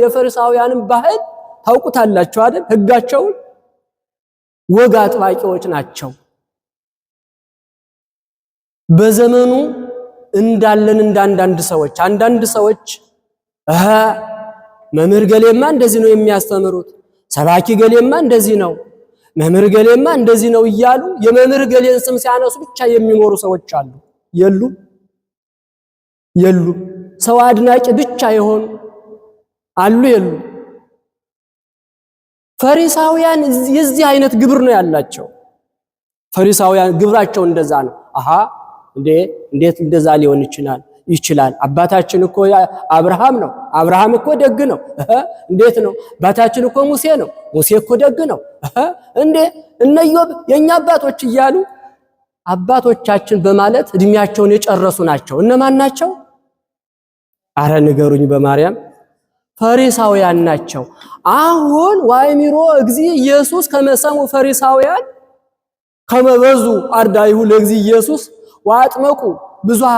የፈሪሳውያንን ባህል ታውቁታላችሁ አይደል? ሕጋቸውን ወግ አጥባቂዎች ናቸው። በዘመኑ እንዳለን አንዳንድ ሰዎች መምህር ገሌማ እንደዚህ ነው የሚያስተምሩት፣ ሰባኪ ገሌማ እንደዚህ ነው፣ መምህር ገሌማ እንደዚህ ነው እያሉ የመምህር ገሌን ስም ሲያነሱ ብቻ የሚኖሩ ሰዎች አሉ። የሉ ሰው አድናቂ ብቻ የሆኑ አሉ። የሉ ፈሪሳውያን የዚህ አይነት ግብር ነው ያላቸው። ፈሪሳውያን ግብራቸው እንደዛ ነው። እንዴት እንደዛ ሊሆን ይችላል? አባታችን እኮ አብርሃም ነው። አብርሃም እኮ ደግ ነው። እንዴት ነው? አባታችን እኮ ሙሴ ነው። ሙሴ እኮ ደግ ነው። እንዴ እነ ኢዮብ የኛ አባቶች እያሉ አባቶቻችን በማለት እድሜያቸውን የጨረሱ ናቸው። እነማን ናቸው? አረ ንገሩኝ በማርያም። ፈሪሳውያን ናቸው። አሁን ወአእምሮ እግዚእ ኢየሱስ ከመሰሙ ፈሪሳውያን ከመበዙ አርዳይሁ ለእግዚእ ኢየሱስ ወአጥመቁ ብዙሃ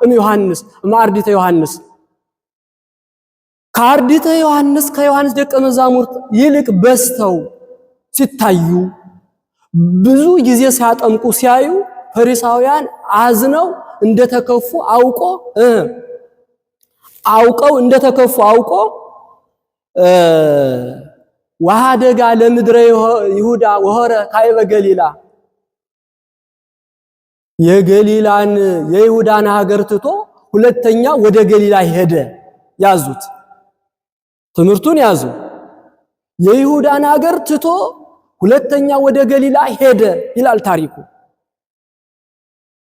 እምዮሐንስ እምአርዲተ ዮሐንስ ከአርዲተ ዮሐንስ ከዮሐንስ ደቀ መዛሙርት ይልቅ በዝተው ሲታዩ ብዙ ጊዜ ሲያጠምቁ ሲያዩ ፈሪሳውያን አዝነው እንደተከፉ አውቀው እንደተከፉ አውቆ ወሃደጋ ለምድረ ይሁዳ ወሆረ ካይበ ገሊላ የገሊላን የይሁዳን ሀገር ትቶ ሁለተኛ ወደ ገሊላ ሄደ። ያዙት፣ ትምህርቱን ያዙ። የይሁዳን ሀገር ትቶ ሁለተኛ ወደ ገሊላ ሄደ ይላል ታሪኩ።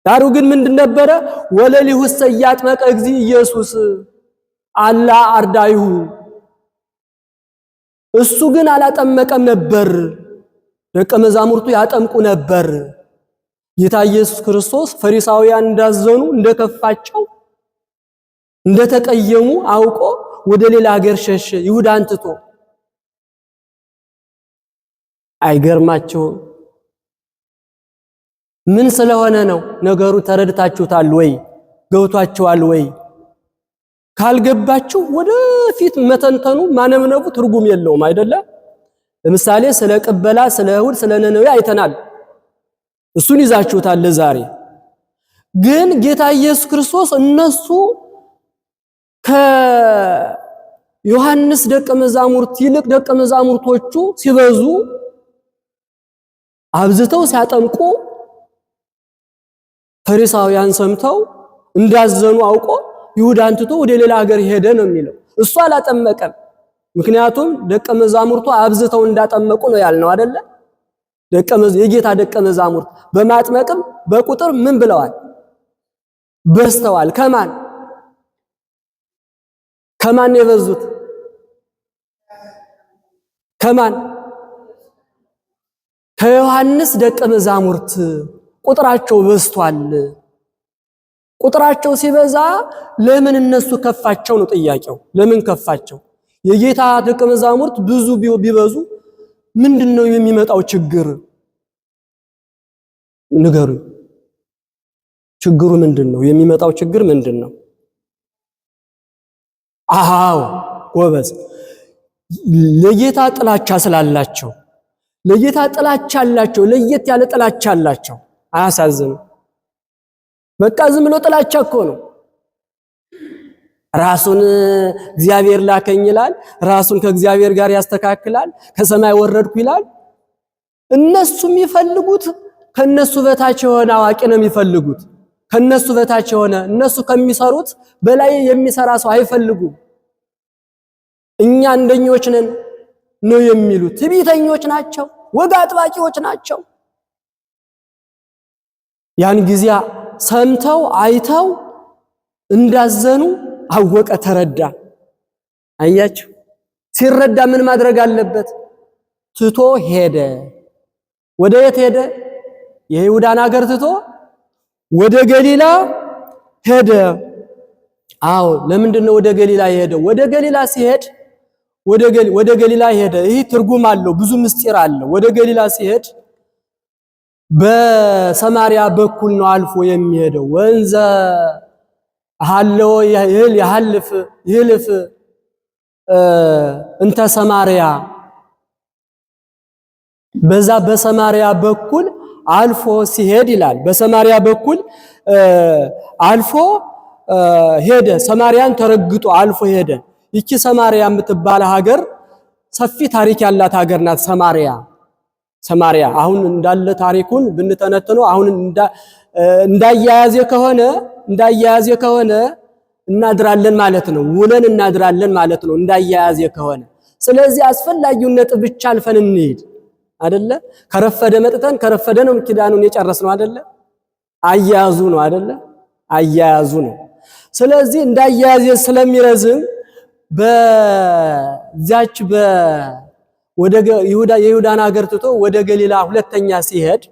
ዳሩ ግን ምንድን ነበረ? ወለሊሁሰ ያጥመቀ እግዚእ ኢየሱስ አላ አርዳይሁ እሱ ግን አላጠመቀም ነበር፣ ደቀ መዛሙርቱ ያጠምቁ ነበር። ጌታ ኢየሱስ ክርስቶስ ፈሪሳውያን እንዳዘኑ እንደከፋቸው እንደተቀየሙ አውቆ ወደ ሌላ ሀገር ሸሸ፣ ይሁዳን ትቶ። አይገርማችሁም? ምን ስለሆነ ነው ነገሩ? ተረድታችሁታል ወይ? ገብቷችኋል ወይ? ካልገባችሁ ወደፊት መተንተኑ ማነምነቡ ትርጉም የለውም አይደለ? ለምሳሌ ስለ ቅበላ፣ ስለ እሑድ፣ ስለ ነነዌ አይተናል። እሱን ይዛችሁታል ለዛሬ። ግን ጌታ ኢየሱስ ክርስቶስ እነሱ ከዮሐንስ ደቀ መዛሙርት ይልቅ ደቀ መዛሙርቶቹ ሲበዙ አብዝተው ሲያጠምቁ ፈሪሳውያን ሰምተው እንዳዘኑ አውቆ ይሁዳን ትቶ ወደ ሌላ ሀገር ሄደ ነው የሚለው። እሱ አላጠመቀም። ምክንያቱም ደቀ መዛሙርቱ አብዝተው እንዳጠመቁ ነው ያልነው አይደለ? የጌታ ደቀ መዛሙርት በማጥመቅም በቁጥር ምን ብለዋል? በዝተዋል። ከማን የበዙት? ከማን? ከዮሐንስ ደቀ መዛሙርት ቁጥራቸው በዝቷል። ቁጥራቸው ሲበዛ ለምን እነሱ ከፋቸው ነው ጥያቄው። ለምን ከፋቸው? የጌታ ደቀ መዛሙርት ብዙ ቢበዙ ምንድነው የሚመጣው ችግር? ንገሩ። ችግሩ ምንድነው? የሚመጣው ችግር ምንድነው? አሃው ጎበዝ፣ ለጌታ ጥላቻ ስላላቸው። ለጌታ ጥላቻ አላቸው። ለየት ያለ ጥላቻ አላቸው። አያሳዝንም? በቃ ዝም ብሎ ጥላቻ እኮ ነው። ራሱን እግዚአብሔር ላከኝ ይላል። ራሱን ከእግዚአብሔር ጋር ያስተካክላል። ከሰማይ ወረድኩ ይላል። እነሱ የሚፈልጉት ከነሱ በታች የሆነ አዋቂ ነው የሚፈልጉት። ከነሱ በታች የሆነ እነሱ ከሚሰሩት በላይ የሚሰራ ሰው አይፈልጉም። እኛ እንደኞች ነን ነው የሚሉት። ትዕቢተኞች ናቸው። ወግ አጥባቂዎች ናቸው። ያን ጊዜ ሰምተው አይተው እንዳዘኑ አወቀ፣ ተረዳ። አያችሁ፣ ሲረዳ ምን ማድረግ አለበት? ትቶ ሄደ። ወደ የት ሄደ? የይሁዳን ሀገር ትቶ ወደ ገሊላ ሄደ። አዎ፣ ለምንድነው ወደ ገሊላ የሄደው? ወደ ገሊላ ሲሄድ ወደ ገሊላ ሄደ። ይህ ትርጉም አለው፣ ብዙ ምስጢር አለው። ወደ ገሊላ ሲሄድ በሰማሪያ በኩል ነው አልፎ የሚሄደው። ወንዘ ሐለው ይህልፍ እንተ ሰማሪያ፣ በዛ በሰማሪያ በኩል አልፎ ሲሄድ ይላል። በሰማሪያ በኩል አልፎ ሄደ። ሰማሪያን ተረግጦ አልፎ ሄደ። ይቺ ሰማሪያ የምትባል ሀገር ሰፊ ታሪክ ያላት ሀገር ናት። ሰማሪያ አሁን እንዳለ ታሪኩን ብንተነትነው አሁን እንዳያያዘ ከሆነ እናድራለን ማለት ነው። ውለን እናድራለን ማለት ነው እንዳያያዘ ከሆነ። ስለዚህ አስፈላጊውን ነጥብ ብቻ አልፈን እንሂድ አይደለ? ከረፈደ መጥተን ከረፈደ ነው ኪዳኑን የጨረስነው አይደለ? አያያዙ ነው አይደለ? አያያዙ ነው። ስለዚህ እንዳያያዘ ስለሚረዝም በዛች ወደ የይሁዳን ሀገር ትቶ ወደ ገሊላ ሁለተኛ ሲሄድ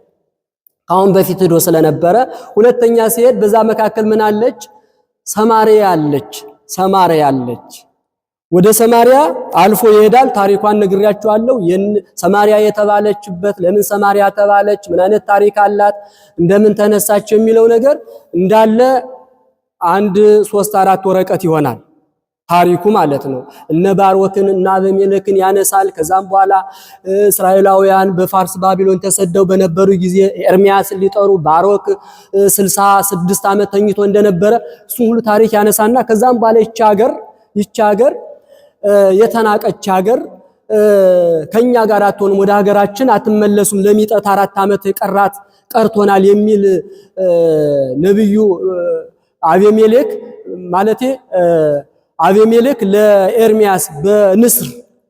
አሁን በፊት ሄዶ ስለነበረ ሁለተኛ ሲሄድ በዛ መካከል ምን አለች? ሰማሪያ አለች። ወደ ሰማሪያ አልፎ ይሄዳል። ታሪኳን ነግሬያችኋለሁ። ሰማሪያ የተባለችበት ለምን ሰማሪያ ተባለች፣ ምን አይነት ታሪክ አላት፣ እንደምን ተነሳች የሚለው ነገር እንዳለ 1 3 4 ወረቀት ይሆናል ታሪኩ ማለት ነው። እነ ባሮክን እና አቤሜሌክን ያነሳል። ከዛም በኋላ እስራኤላውያን በፋርስ ባቢሎን ተሰደው በነበሩ ጊዜ ኤርሚያስን ሊጠሩ ባሮክ 66 ዓመት ተኝቶ እንደነበረ እሱን ሁሉ ታሪክ ያነሳና ከዛም በኋላ ይቺ ሀገር የተናቀች ሀገር ከኛ ጋር አትሆንም፣ ወደ ሀገራችን አትመለሱም፣ ለሚጠት 4 ዓመት ቀርቶናል የሚል ነብዩ አቤሜሌክ ለኤርሚያስ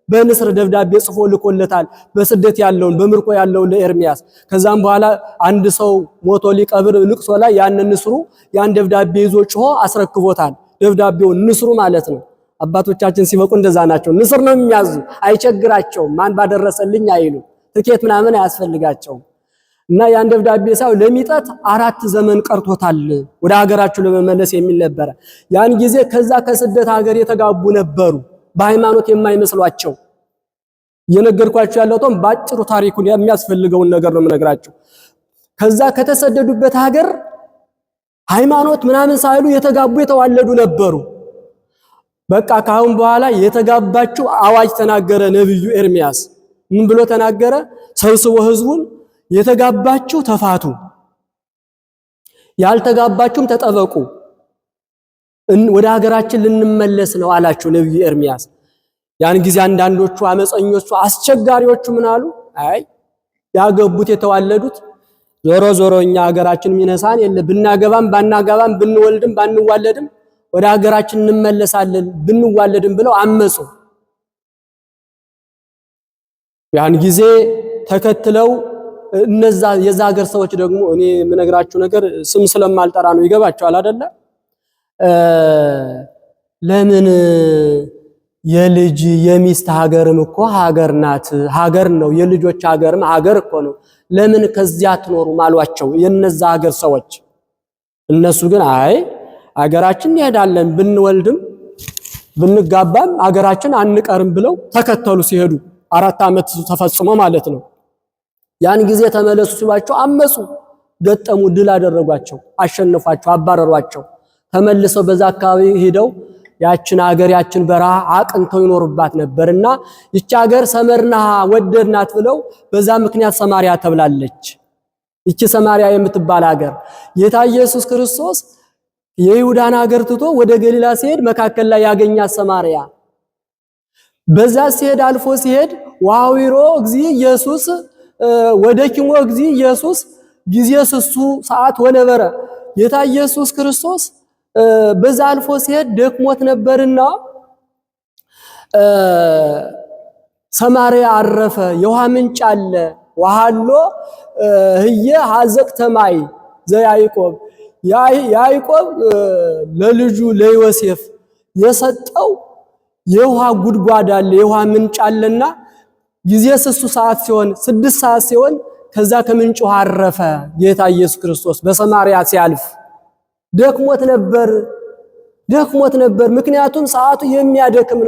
በንስር ደብዳቤ ጽፎ ልኮለታል። በስደት ያለውን በምርኮ ያለውን ለኤርሚያስ። ከዛም በኋላ አንድ ሰው ሞቶ ሊቀብር ልቅሶ ላይ ያን ደብዳቤ ይዞ ጮሆ አስረክቦታል። ደብዳቤውን ንስሩ ማለት ነው። አባቶቻችን ሲበቁ እንደዛ ናቸው። ንስር ነው የሚያዙ፣ አይቸግራቸውም። ማን ባደረሰልኝ አይሉ፣ ትኬት ምናምን አያስፈልጋቸውም። እና ያን ደብዳቤ ሳይሆን ለሚጠት 4 ዘመን ቀርቶታል ወደ ሀገራችሁ ለመመለስ የሚል ነበር። ያን ጊዜ ከዛ ከስደት ሀገር የተጋቡ ነበሩ፣ በሃይማኖት የማይመስሏቸው። እየነገርኳችሁ ያለውም ባጭሩ ታሪኩን የሚያስፈልገውን ነገር ነው የምነግራችሁ። ከዛ ከተሰደዱበት ሀገር ሃይማኖት ምናምን ሳይሉ የተጋቡ የተዋለዱ ነበሩ። በቃ ካሁን በኋላ የተጋባችሁ አዋጅ ተናገረ ነብዩ ኤርሚያስ። ምን ብሎ ተናገረ? ሰብስቦ ህዝቡን የተጋባችሁ ተፋቱ፣ ያልተጋባችሁም ተጠበቁ፣ ወደ ሀገራችን ልንመለስ ነው አላቸው ነብዩ ኤርሚያስ። ያን ጊዜ አንዳንዶቹ አመፀኞቹ አስቸጋሪዎቹ ምን አሉ? አይ ያገቡት የተዋለዱት ዞሮ እኛ ሀገራችን ሚነሳን የለ፣ ብናገባም ባናገባም ብንወልድም ባንዋለድም ወደ ሀገራችን እንመለሳለን ብንዋለድም ብለው አመፁ። ያን ጊዜ ተከትለው እነዛ የዛ ሀገር ሰዎች ደግሞ እኔ የምነግራችሁ ነገር ስም ስለማልጠራ ነው፣ ይገባችኋል አይደለ? ለምን የልጅ የሚስት ሀገርም እኮ ሀገር ናት፣ ሀገር ነው፣ የልጆች ሀገርም ሀገር እኮ ነው፣ ለምን ከዚያ አትኖሩም አሏቸው የነዛ ሀገር ሰዎች። እነሱ ግን አይ ሀገራችን እንሄዳለን፣ ብንወልድም ብንጋባም ሀገራችን አንቀርም ብለው ተከተሉ። ሲሄዱ 4 ዓመት ተፈጽሞ ማለት ነው። ያን ጊዜ ተመለሱ ሲሏቸው አመፁ፣ ገጠሙ፣ ድል አደረጓቸው፣ አሸነፏቸው፣ አባረሯቸው። ተመልሰው በዛ አካባቢ ሄደው ያችን ሀገር ያችን በረሃ አቅንተው ይኖርባት ነበርና ይቺ ሀገር ሰመርና ወደድናት ብለው በዛ ምክንያት ሰማሪያ ተብላለች። ይቺ ሰማሪያ የምትባል ሀገር ጌታ ኢየሱስ ክርስቶስ የይሁዳን ሀገር ትቶ ወደ ገሊላ ሲሄድ መካከል ላይ ያገኛት ሰማሪያ። በዛ ሲሄድ አልፎ ሲሄድ ዋዊሮ እግዚ ኢየሱስ ወደኪሞ እግዚ ኢየሱስ ጊዜ ስሱ ሰዓት ወነበረ። ጌታ ኢየሱስ ክርስቶስ በዛ አልፎ ሲሄድ ደክሞት ነበርና ሰማሪያ አረፈ። የውሃ ምንጭ አለ ወሃሎ ህየ ሐዘቅተማይ ዘያይቆብ ያይቆብ ለልጁ ለዮሴፍ የሰጠው የውሃ ጉድጓድ አለ፣ የውሃ ምንጭ አለና ጊዜ ስሱ ሰዓት ሲሆን 6 ሰዓት ሲሆን ከዛ ከምንጩ አረፈ። ጌታ ኢየሱስ ክርስቶስ በሰማሪያ ሲያልፍ ደክሞት ነበር። ምክንያቱም ሰዓቱ የሚያደክም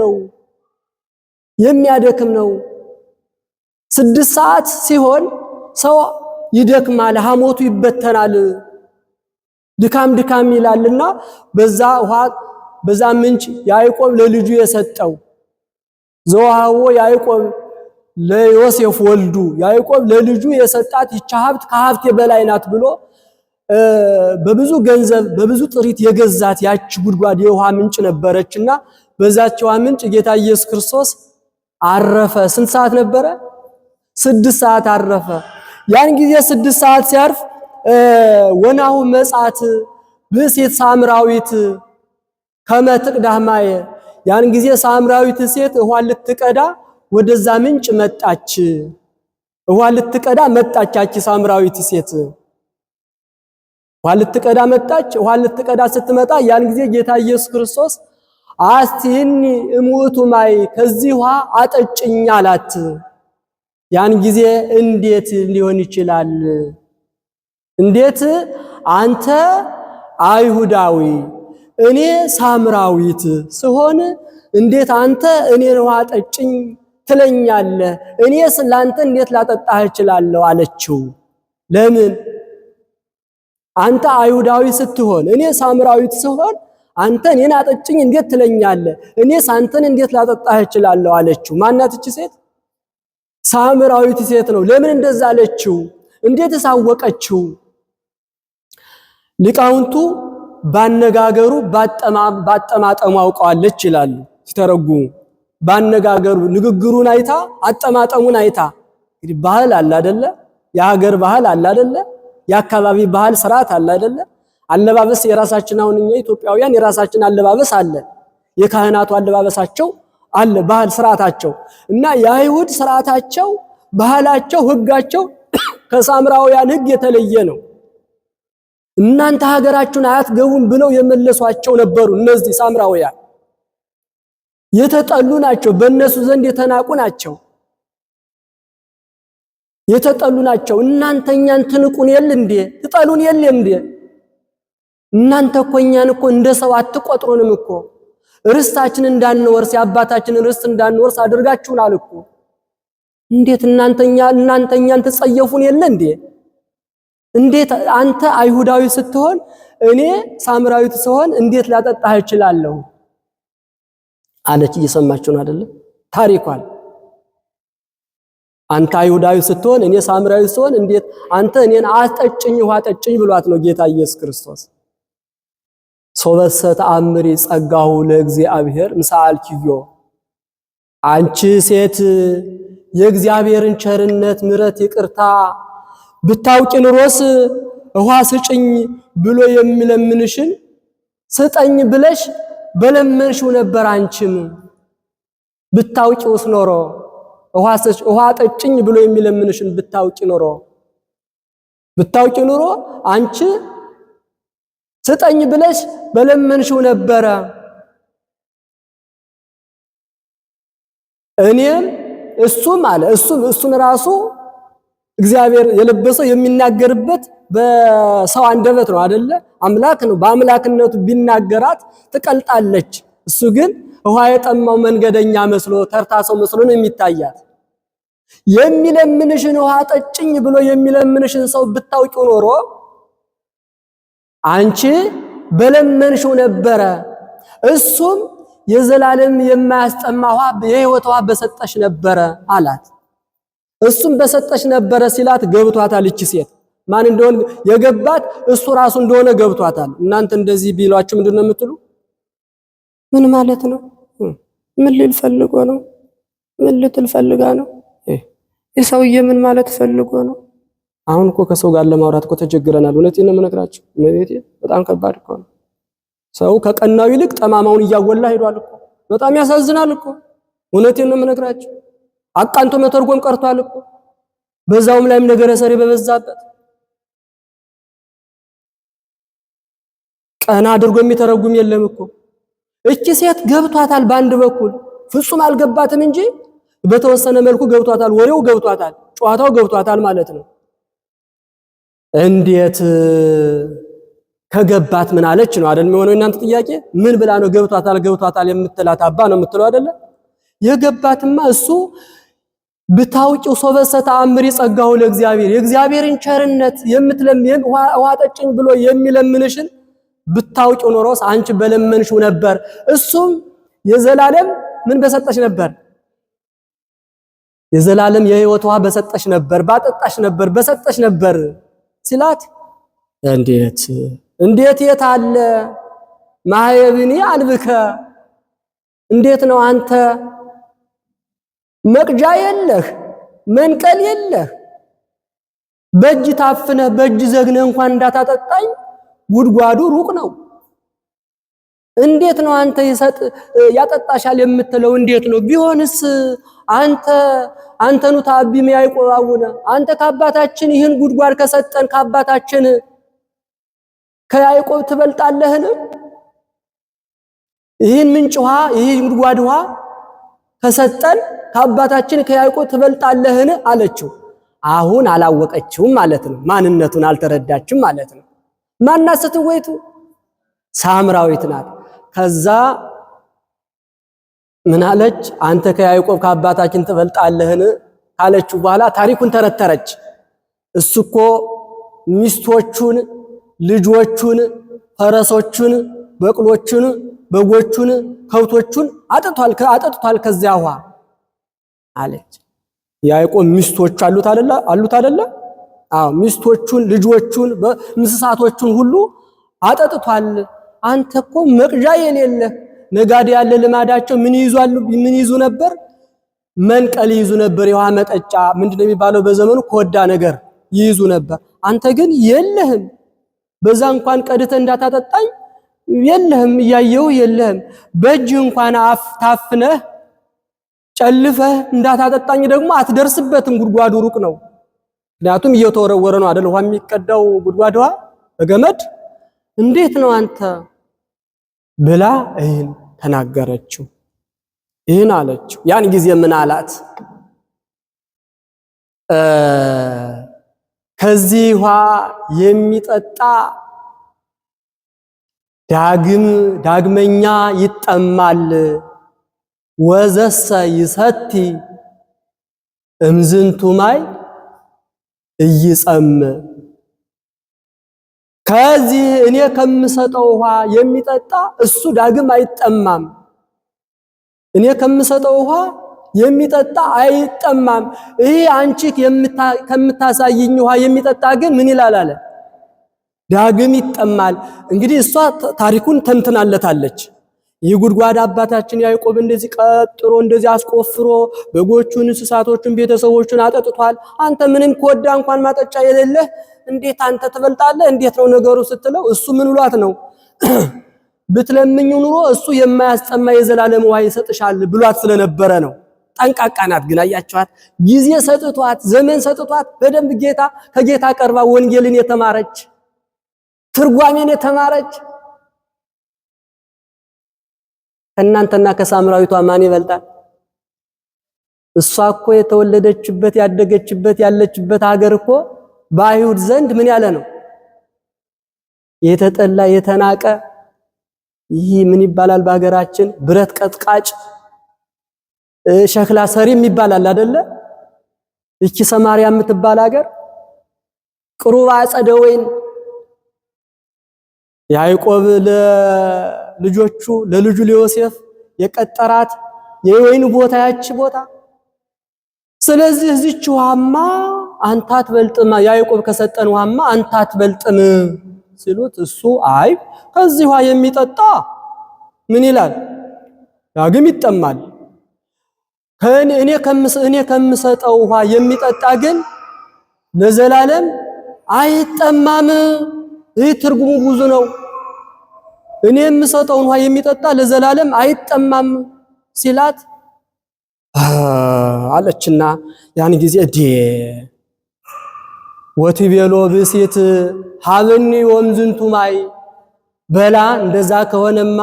ነው። 6 ሰዓት ሲሆን ሰው ይደክማል፣ ሐሞቱ ይበተናል፣ ድካም ይላልና በዛ ምንጭ ያዕቆብ ለልጁ የሰጠው ዘዋሃዎ ያዕቆብ ለዮሴፍ ወልዱ ያዕቆብ ለልጁ የሰጣት ይህች ሀብት ከሀብቴ በላይ ናት ብሎ በብዙ ገንዘብ በብዙ ጥሪት የገዛት ያች ጉድጓድ የውሃ ምንጭ ነበረችና በዛች ውሃ ምንጭ ጌታ ኢየሱስ ክርስቶስ አረፈ። ስንት ሰዓት ነበረ? 6 ሰዓት አረፈ። ያን ጊዜ 6 ሰዓት ሲያርፍ ወናሁ መጻት ብእሲት ሳምራዊት ከመ ትቅዳህ ማየ። ያን ጊዜ ሳምራዊት ሴት ውሃ ልትቀዳ ወደዛ ምንጭ መጣች። ውሃ ልትቀዳ መጣች። ያቺ ሳምራዊት ሴት ውሃ ልትቀዳ መጣች። ውሃ ልትቀዳ ስትመጣ ያን ጊዜ ጌታ ኢየሱስ ክርስቶስ አስቲኒ እሙቱ ማይ ከዚህ ውሃ አጠጭኝ አላት። ያን ጊዜ እንዴት ሊሆን ይችላል? እንዴት አንተ አይሁዳዊ እኔ ሳምራዊት ስሆን እንዴት አንተ እኔን ውሃ ጠጭኝ ትለኛለህ? እኔስ ላንተ እንዴት ላጠጣህ እችላለሁ አለችው። ለምን? አንተ አይሁዳዊ ስትሆን እኔ ሳምራዊት ስሆን አንተ እኔን አጠጭኝ እንዴት ትለኛለህ? እኔስ አንተን እንዴት ላጠጣህ እችላለሁ አለችው። ማናት እቺ ሴት? ሳምራዊት ሴት ነው። ለምን እንደዛ አለችው? እንዴት ሳወቀችው? ሊቃውንቱ ባነጋገሩ ባጠማጠሙ አውቀዋለች ይላሉ ሲተረጉሙ። ባነጋገሩ ንግግሩን አይታ አጠማጠሙን አይታ። እንግዲህ ባህል አለ አይደለ? የሀገር ባህል አለ አይደለ? የአካባቢ ባህል ስርዓት አለ አይደለ? አለባበስ የራሳችን አሁን እኛ ኢትዮጵያውያን የራሳችን አለባበስ አለ። የካህናቱ አለባበሳቸው አለ፣ ባህል ስርዓታቸው እና የአይሁድ ስርዓታቸው፣ ባህላቸው፣ ህጋቸው ከሳምራውያን ህግ የተለየ ነው። እናንተ ሀገራችሁን አያትገቡም ብለው የመለሷቸው ነበሩ። እነዚህ ሳምራውያን የተጠሉ ናቸው፣ በእነሱ ዘንድ የተናቁ ናቸው፣ የተጠሉ ናቸው። እናንተ እኛን ትንቁን የለ እንዴ? ትጠሉን የለ እንዴ? እናንተ እኮ እኛን እኮ እንደ ሰው አትቆጥሩንም እኮ፣ ርስታችንን እንዳንወርስ የአባታችንን ርስት እንዳንወርስ አድርጋችሁናል እኮ። እንዴት እናንተ እኛን ትጸየፉን የለ እንዴ? እንዴት አንተ አይሁዳዊ ስትሆን እኔ ሳምራዊት ስሆን እንዴት ላጠጣህ እችላለሁ አለች። እየሰማችሁ ነው አይደል? ታሪኳን አንተ አይሁዳዊ ስትሆን እኔ ሳምራዊ ስሆን እንዴት አንተ እኔን አጠጭኝ ውሃ ጠጭኝ ብሏት ነው ጌታ ኢየሱስ ክርስቶስ። ሶበሰ ተአምሪ ጸጋሁ ለእግዚአብሔር ምሳአልኪዮ። አንቺ ሴት የእግዚአብሔርን ቸርነት ምሕረት ይቅርታ ብታውቂ ኑሮስ ውሃ ስጭኝ ብሎ የሚለምንሽን ስጠኝ ብለሽ በለመንሽው ነበር። አንቺም ብታውቂውስ ኖሮ ውሃ ጠጭኝ ብሎ የሚለምንሽን ብታውቂ ኑሮ አንቺ ስጠኝ ብለሽ በለመንሽው ነበረ። እኔም እሱን ራሱ እግዚአብሔር የለበሰው የሚናገርበት በሰው አንደበት ነው አይደለ? አምላክ ነው። በአምላክነቱ ቢናገራት ትቀልጣለች። እሱ ግን ውሃ የጠማው መንገደኛ መስሎ ተርታ ሰው መስሎ ነው የሚታያት። የሚለምንሽን ውሃ ጠጭኝ ብሎ የሚለምንሽን ሰው ብታውቂው ኖሮ አንቺ በለመንሽው ነበረ፣ እሱም የዘላለም የማያስጠማ ውሃ የሕይወት ውሃ በሰጠሽ ነበረ አላት። እሱም በሰጠሽ ነበረ ሲላት ገብቷታል። እቺ ሴት ማን እንደሆነ የገባት እሱ ራሱ እንደሆነ ገብቷታል። እናንተ እንደዚህ ቢሏችሁ ምንድነው የምትሉ? ምን ማለት ነው? ምን ሊል ፈልጎ ነው? ምን ልትል ፈልጋ ነው? የሰውዬ ምን ማለት ፈልጎ ነው? አሁን እኮ ከሰው ጋር ለማውራት እኮ ተቸግረናል። እውነቴን ነው የምነግራችሁ። እመቤቴ በጣም ከባድ እኮ ነው። ሰው ከቀናው ይልቅ ጠማማውን እያጎላ ሄዷል እኮ። በጣም ያሳዝናል እኮ። እውነቴን ነው የምነግራችሁ። አቃንቶ መተርጎም ቀርቷል እኮ። በዛውም ላይም ነገረ ሰሪ በበዛበት ቀና አድርጎ የሚተረጉም የለም እኮ። እቺ ሴት ገብቷታል። በአንድ በኩል ፍጹም አልገባትም እንጂ በተወሰነ መልኩ ገብቷታል። ወሬው ገብቷታል፣ ጨዋታው ገብቷታል ማለት ነው። እንዴት ከገባት ምን አለች ነው አይደል የሚሆነው? እናንተ ጥያቄ ምን ብላ ነው ገብቷታል የምትላት? አባ ነው የምትለው አይደለ? የገባትማ እሱ ብታውቂው ሶበሰ ተአምሪ ጸጋሁ ለእግዚአብሔር የእግዚአብሔርን ቸርነት የምትለምን ውሃ ጠጭኝ ብሎ የሚለምንሽን ብታውቂው ኖሮስ አንቺ በለመንሽው ነበር። እሱም የዘላለም ምን በሰጠሽ ነበር? የዘላለም የሕይወት ውሃ በሰጠሽ ነበር፣ ባጠጣሽ ነበር፣ በሰጠሽ ነበር ሲላት እንዴት የት አለ ማህየብኒ አልብከ? እንዴት ነው አንተ መቅጃ የለህ መንቀል የለህ በእጅ ታፍነህ በእጅ ዘግነህ እንኳን እንዳታጠጣኝ ጉድጓዱ ሩቅ ነው። እንዴት ነው አንተ ያጠጣሻል የምትለው? እንዴት ነው ቢሆንስ አንተኑ ታቢም ያዕቆብ አቡነ አንተ ከአባታችን ይህን ጉድጓድ ከሰጠን ከአባታችን ከያዕቆብ ትበልጣለህን? ይህን ምንጭ ውሃ ይህን ጉድጓድ ውሃ ከሰጠን ከአባታችን ከያዕቆብ ትበልጣለህን አለችው። አሁን አላወቀችውም ማለት ነው። ማንነቱን አልተረዳችም ማለት ነው። ማናት ስትወይቱ? ሳምራዊት ናት። ከዛ ምን አለች? አንተ ከያዕቆብ ከአባታችን ትበልጣለህን ካለችው በኋላ ታሪኩን ተረተረች። እሱኮ ሚስቶቹን፣ ልጆቹን፣ ፈረሶቹን፣ በቅሎቹን፣ በጎቹን፣ ከብቶቹን አጠጥቷል ከዚያ ውሃ አለች። ያዕቆብ ሚስቶች አሉት አይደለ? አዎ ሚስቶቹን፣ ልጆቹን፣ እንስሳቶቹን ሁሉ አጠጥቷል። አንተ እኮ መቅጃ የሌለ ነጋዴ ያለ ልማዳቸው ምን ይዙ ነበር? መንቀል ይዙ ነበር። የውሃ መጠጫ ምንድነው የሚባለው በዘመኑ ኮዳ ነገር ይይዙ ነበር። አንተ ግን የለህም። በዛ እንኳን ቀድተ እንዳታጠጣኝ የለህም፣ እያየው የለህም። በእጅህ እንኳን ታፍነህ ጨልፈህ እንዳታጠጣኝ ደግሞ አትደርስበትም። ጉድጓዱ ሩቅ ነው። ምክንያቱም እየተወረወረ ነው አይደል ውሃ የሚቀዳው ጉድጓድ ውሃ በገመድ። እንዴት ነው አንተ ብላ ይህን ተናገረችው። ይህን አለችው። ያን ጊዜ ምን አላት? ከዚህ ውሃ የሚጠጣ ዳግመኛ ይጠማል። ወዘሰ ይሰቲ እምዝንቱ ማይ እይጸም። ከዚህ እኔ ከምሰጠው ውሃ የሚጠጣ እሱ ዳግም አይጠማም። እኔ ከምሰጠው ውሃ የሚጠጣ አይጠማም። ይሄ አንቺ ከምታሳይኝ ውሃ የሚጠጣ ግን ምን ይላል አለ? ዳግም ይጠማል። እንግዲህ እሷ ታሪኩን ተንትናለታለች። ይህ ጉድጓድ አባታችን ያዕቆብ እንደዚህ ቀጥሮ እንደዚህ አስቆፍሮ በጎቹን፣ እንስሳቶቹን፣ ቤተሰቦቹን አጠጥቷል። አንተ ምንም ኮዳ እንኳን ማጠጫ የሌለህ እንዴት አንተ ትበልጣለህ? እንዴት ነው ነገሩ ስትለው እሱ ምን ብሏት ነው? ብትለምኙ ኑሮ እሱ የማያስጠማ የዘላለም ውሃ ይሰጥሻል ብሏት ስለነበረ ነው። ጠንቃቃ ናት። ግን አያችኋት፣ ጊዜ ሰጥቷት፣ ዘመን ሰጥቷት በደንብ ከጌታ ቀርባ ወንጌልን የተማረች ትርጓሜን የተማረች ከእናንተና ከሳምራዊቷ ማን ይበልጣል? እሷ እኮ የተወለደችበት ያደገችበት ያለችበት ሀገር እኮ በአይሁድ ዘንድ ምን ያለ ነው? የተጠላ የተናቀ። ይህ ምን ይባላል በሀገራችን? ብረት ቀጥቃጭ ሸክላ ሰሪም ይባላል አይደለ? እቺ ሰማርያ የምትባል ሀገር ቅሩብ አጸደ ወይን ያዕቆብ ለልጆቹ ለልጁ ለዮሴፍ የቀጠራት የወይን ቦታ ያቺ ቦታ። ስለዚህ እዚች ውሃማ አንተ አትበልጥም፣ ያዕቆብ ከሰጠን ውሃማ አንተ አትበልጥም ሲሉት እሱ አይ ከዚህ ውሃ የሚጠጣ ምን ይላል? ዳግም ይጠማል። እኔ ከምሰጠው ውሃ የሚጠጣ ግን ለዘላለም አይጠማም። ይህ ትርጉሙ ብዙ ነው። እኔ የምሰጠውን ውሃ የሚጠጣ ለዘላለም አይጠማም ሲላት አለችና ያን ጊዜ ወትቤሎ ብእሲት ሀብኒ ወምዝንቱ ማይ በላ እንደዛ ከሆነማ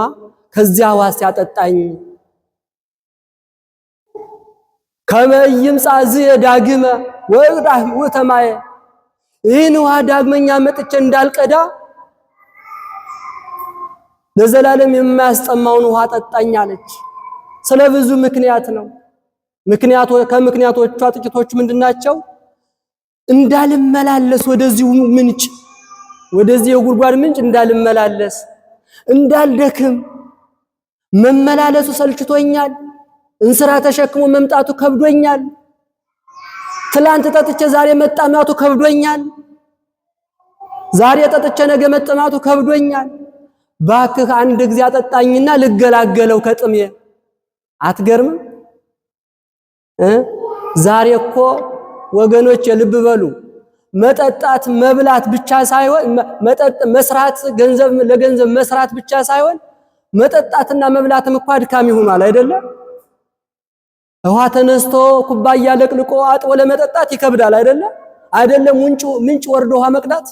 ከዚያ ውሃ ሲያጠጣኝ ከመይምጻ ዳግመ ወእቅዳህ ወተማየ ይህን ውሃ ዳግመኛ መጥቼ እንዳልቀዳ ለዘላለም የማያስጠማውን ውሃ ጠጣኝ አለች። ስለ ብዙ ምክንያት ነው። ከምክንያቶቿ ጥቂቶቹ ምንድናቸው? እንዳልመላለስ ወደዚህ ምንጭ ወደዚህ የጉድጓድ ምንጭ እንዳልመላለስ እንዳልደክም፣ መመላለሱ ሰልችቶኛል፣ እንስራ ተሸክሞ መምጣቱ ከብዶኛል፣ ትላንት ጠጥቼ ዛሬ መጠማቱ ከብዶኛል፣ ዛሬ ጠጥቼ ነገ መጠማቱ ከብዶኛል። ባክህ አንድ ጊዜ አጠጣኝና ልገላገለው ከጥሜ። አትገርምም? ዛሬ እኮ ወገኖች ልብ በሉ፣ መጠጣት መብላት ብቻ ሳይሆን መስራት ለገንዘብ መስራት ብቻ ሳይሆን መጠጣትና መብላትም እኮ አድካሚ ሆኗል አይደለም? ውሃ ተነስቶ ኩባያ ለቅልቆ አጥቦ ለመጠጣት ይከብዳል አይደለም? ምንጭ ወርዶ ውሃ መቅዳት።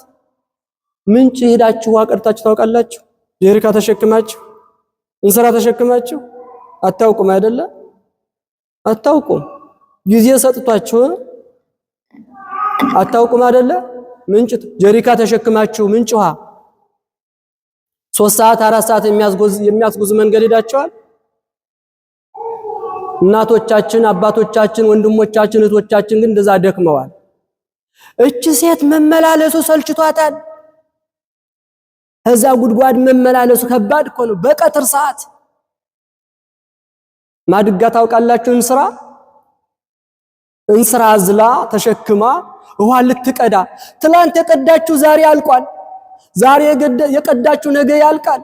ምንጭ ሄዳችሁ ውሃ ቀድታችሁ ታውቃላችሁ? ጀሪካ ተሸክማችሁ እንስራ ተሸክማችሁ አታውቁም አይደለ? አታውቁም። ጊዜ ሰጥቷችሁ አታውቁም አይደለ? ምንጭ ጀሪካ ተሸክማችሁ ምንጭ ውሃ 3 ሰዓት 4 ሰዓት የሚያስጉዝ መንገድ ሄዳቸዋል። እናቶቻችን፣ አባቶቻችን፣ ወንድሞቻችን፣ እህቶቻችን ግን እንደዛ ደክመዋል። እቺ ሴት መመላለሱ ሰልችቷታል። እዛ ጉድጓድ መመላለሱ ከባድ እኮ ነው። በቀትር ሰዓት ማድጋ ታውቃላችሁ? እንስራ አዝላ ተሸክማ ውሃ ልትቀዳ፣ ትላንት የቀዳችሁ ዛሬ አልቋል። ዛሬ የቀዳችሁ ነገ ያልቃል።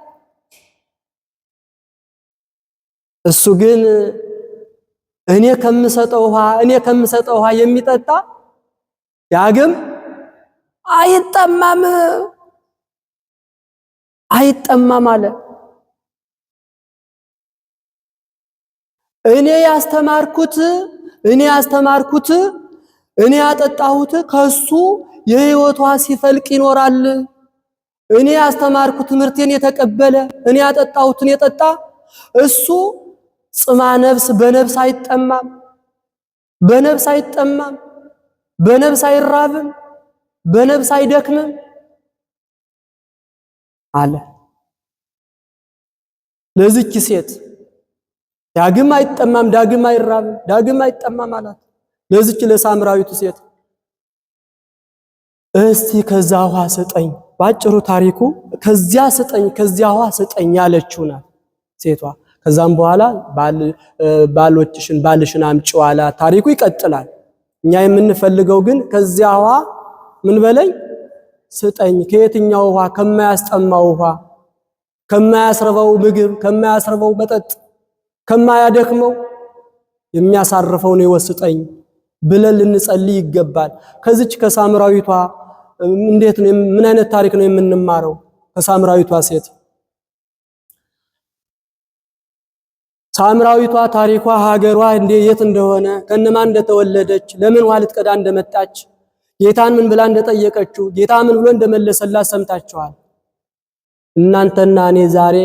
እሱ ግን እኔ ከምሰጠው ውሃ የሚጠጣ ዳግም አይጠማም አለ። እኔ ያጠጣሁት ከሱ የሕይወቷ ሲፈልቅ ይኖራል። እኔ ያስተማርኩት ትምህርቴን የተቀበለ እኔ ያጠጣሁትን የጠጣ እሱ ጽማ ነፍስ በነፍስ አይጠማም፣ በነፍስ አይራብም፣ በነፍስ አይደክምም አለ። ለዚች ሴት ዳግም አይጠማም፣ ዳግም አይራብም፣ ዳግም አይጠማም አላት። ለዚች ለሳምራዊቱ ሴት እስቲ ከዛ ውሃ ስጠኝ፣ ባጭሩ ታሪኩ ከዚያ ውሃ ስጠኝ ያለችው ናት ሴቷ። ከዛም በኋላ ባልሽን አምጪው አላት። ታሪኩ ይቀጥላል። እኛ የምንፈልገው ግን ከዚያ ውሃ ምን በለኝ ስጠኝ። ከየትኛው ውሃ? ከማያስጠማው ውሃ፣ ከማያስርበው ምግብ፣ ከማያስርበው መጠጥ፣ ከማያደክመው የሚያሳርፈው ነው ይወስጠኝ ብለን ልንጸልይ ይገባል። ከዚች ከሳምራዊቷ እንዴት ነው? ምን አይነት ታሪክ ነው የምንማረው ከሳምራዊቷ ሴት? ሳምራዊቷ ታሪኳ ሀገሯ የት እንደሆነ፣ ከነማን እንደተወለደች፣ ለምን ውሃ ልትቀዳ እንደመጣች፣ ጌታን ምን ብላ እንደጠየቀችው፣ ጌታ ምን ብሎ እንደመለሰላት ሰምታችኋል። እናንተና እኔ ዛሬ